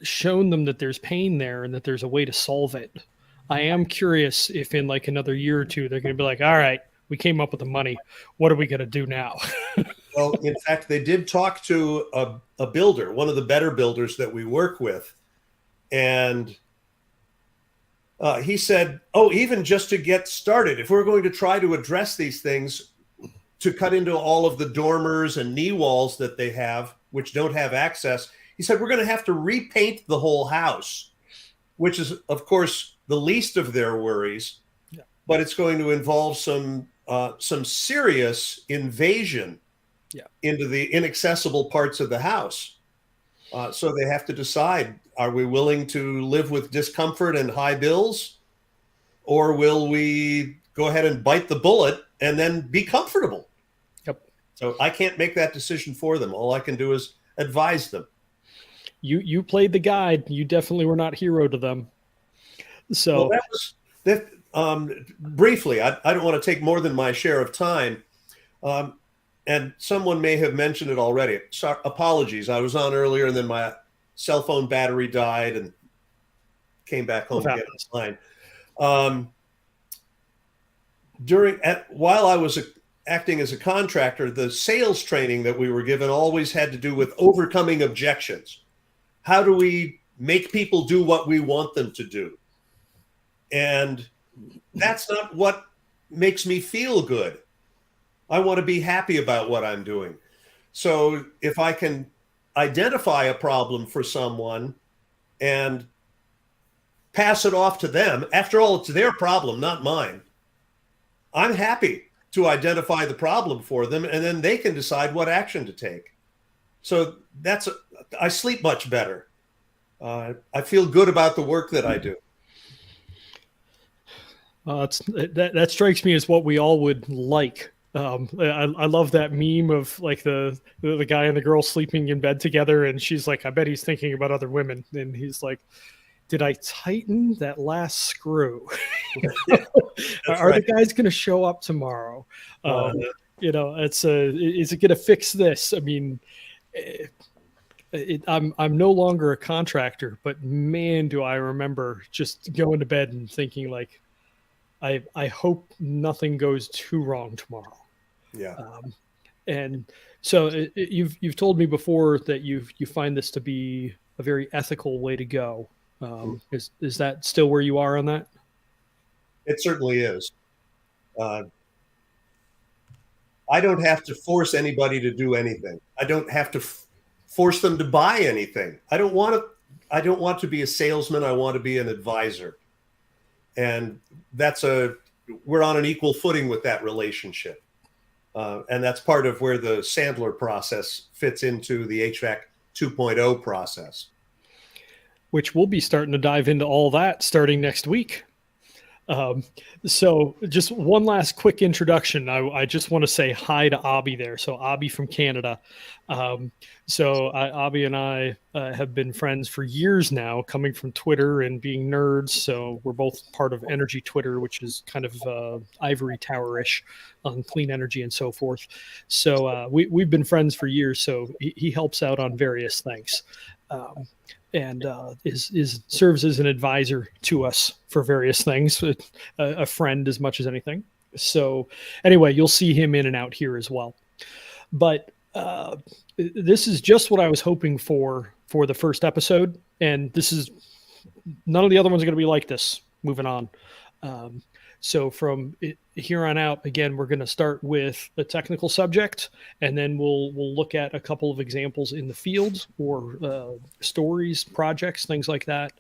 Speaker 2: shown them that there's pain there and that there's a way to solve it, I am curious if in like another year or two, they're going to be like, all right, we came up with the money. What are we going to do now?
Speaker 8: Well, in fact, they did talk to a builder, one of the better builders that we work with. And he said, oh, even just to get started, if we're going to try to address these things, to cut into all of the dormers and knee walls that they have, which don't have access, he said, we're going to have to repaint the whole house, which is, of course, the least of their worries. Yeah. But it's going to involve some serious invasion into the inaccessible parts of the house. So they have to decide, are we willing to live with discomfort and high bills, or will we go ahead and bite the bullet and then be comfortable?
Speaker 2: Yep.
Speaker 8: So I can't make that decision for them. All I can do is advise them.
Speaker 2: You played the guide. You definitely were not hero to them. So
Speaker 8: well, briefly, I don't want to take more than my share of time. And someone may have mentioned it already. So, apologies. I was on earlier and then my cell phone battery died and came back home to get online. While I was acting as a contractor, the sales training that we were given always had to do with overcoming objections. How do we make people do what we want them to do? And that's not what makes me feel good. I want to be happy about what I'm doing. So if I can identify a problem for someone and pass it off to them, after all, it's their problem, not mine. I'm happy to identify the problem for them, and then they can decide what action to take. So I sleep much better. I feel good about the work that I do.
Speaker 2: That strikes me as what we all would like. I love that meme of like the guy and the girl sleeping in bed together, and she's like, I bet he's thinking about other women, and he's like, did I tighten that last screw? Are the guys going to show up tomorrow? You know, is it going to fix this? I mean, I'm no longer a contractor, but man, do I remember just going to bed and thinking like, I hope nothing goes too wrong tomorrow.
Speaker 8: Yeah.
Speaker 2: And so you've told me before that you find this to be a very ethical way to go. Is that still where you are on that?
Speaker 8: It certainly is. I don't have to force anybody to do anything. I don't have to force them to buy anything. I don't want to be a salesman. I want to be an advisor. And we're on an equal footing with that relationship. And that's part of where the Sandler process fits into the HVAC 2.0 process.
Speaker 2: Which we'll be starting to dive into all that starting next week. So just one last quick introduction. I just want to say hi to Abby there. So Abby from Canada. Abby and I have been friends for years now, coming from Twitter and being nerds. So we're both part of Energy Twitter, which is kind of ivory tower-ish on clean energy and so forth. So we've been friends for years. So he helps out on various things. And serves as an advisor to us for various things, a friend as much as anything. So anyway, you'll see him in and out here as well. But this is just what I was hoping for the first episode. And none of the other ones are going to be like this moving on. So from here on out, again, we're going to start with a technical subject, and then we'll look at a couple of examples in the field or stories, projects, things like that.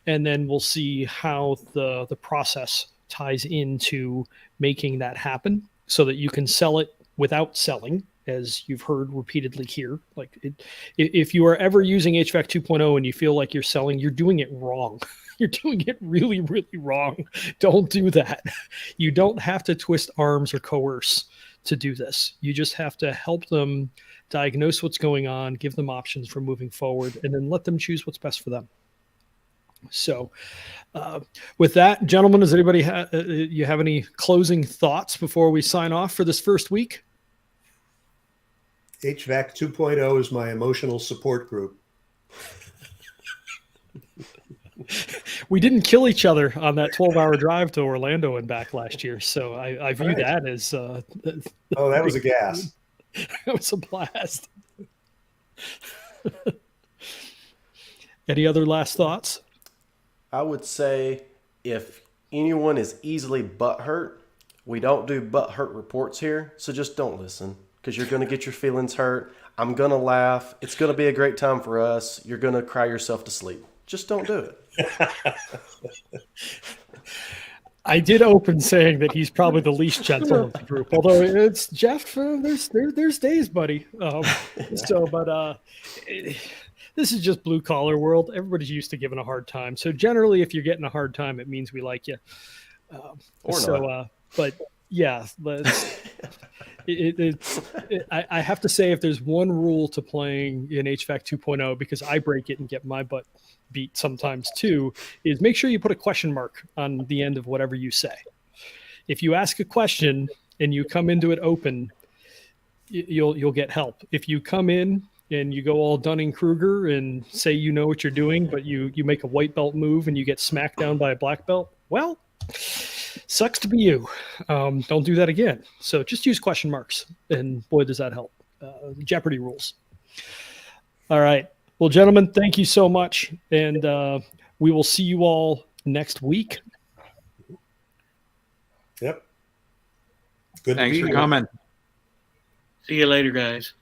Speaker 2: And then we'll see how the process ties into making that happen so that you can sell it without selling as you've heard repeatedly here. Like if you are ever using HVAC 2.0 and you feel like you're selling, you're doing it wrong. You're doing it really, really wrong. Don't do that. You don't have to twist arms or coerce to do this. You just have to help them diagnose what's going on, give them options for moving forward, and then let them choose what's best for them. So with that, gentlemen, does anybody you have any closing thoughts before we sign off for this first week?
Speaker 8: HVAC 2.0 is my emotional support group.
Speaker 2: We didn't kill each other on that 12-hour drive to Orlando and back last year, so I view
Speaker 8: Right.
Speaker 2: that as
Speaker 8: Oh, that was a gas.
Speaker 2: it was a blast. Any other last thoughts?
Speaker 5: I would say if anyone is easily butthurt, we don't do butthurt reports here, so just don't listen because you're going to get your feelings hurt. I'm going to laugh. It's going to be a great time for us. You're going to cry yourself to sleep. Just don't do it.
Speaker 2: I did open saying that he's probably the least gentle of the group, although it's Jeff. There's days, buddy. This is just blue collar world. Everybody's used to giving a hard time. So generally, if you're getting a hard time, it means we like you.
Speaker 5: Or not.
Speaker 2: But yeah, I have to say, if there's one rule to playing in HVAC 2.0, because I break it and get my butt beat sometimes too, is make sure you put a question mark on the end of whatever you say. If you ask a question and you come into it open, you'll get help. If you come in and you go all Dunning-Kruger and say you know what you're doing, but you make a white belt move and you get smacked down by a black belt, well, sucks to be you. Don't do that again. So just use question marks, and boy, does that help. Jeopardy rules. All right. Well, gentlemen, thank you so much, and we will see you all next week.
Speaker 8: Yep. Good
Speaker 1: Thanks
Speaker 8: to be
Speaker 1: for
Speaker 8: here.
Speaker 1: coming.
Speaker 4: See you later, guys.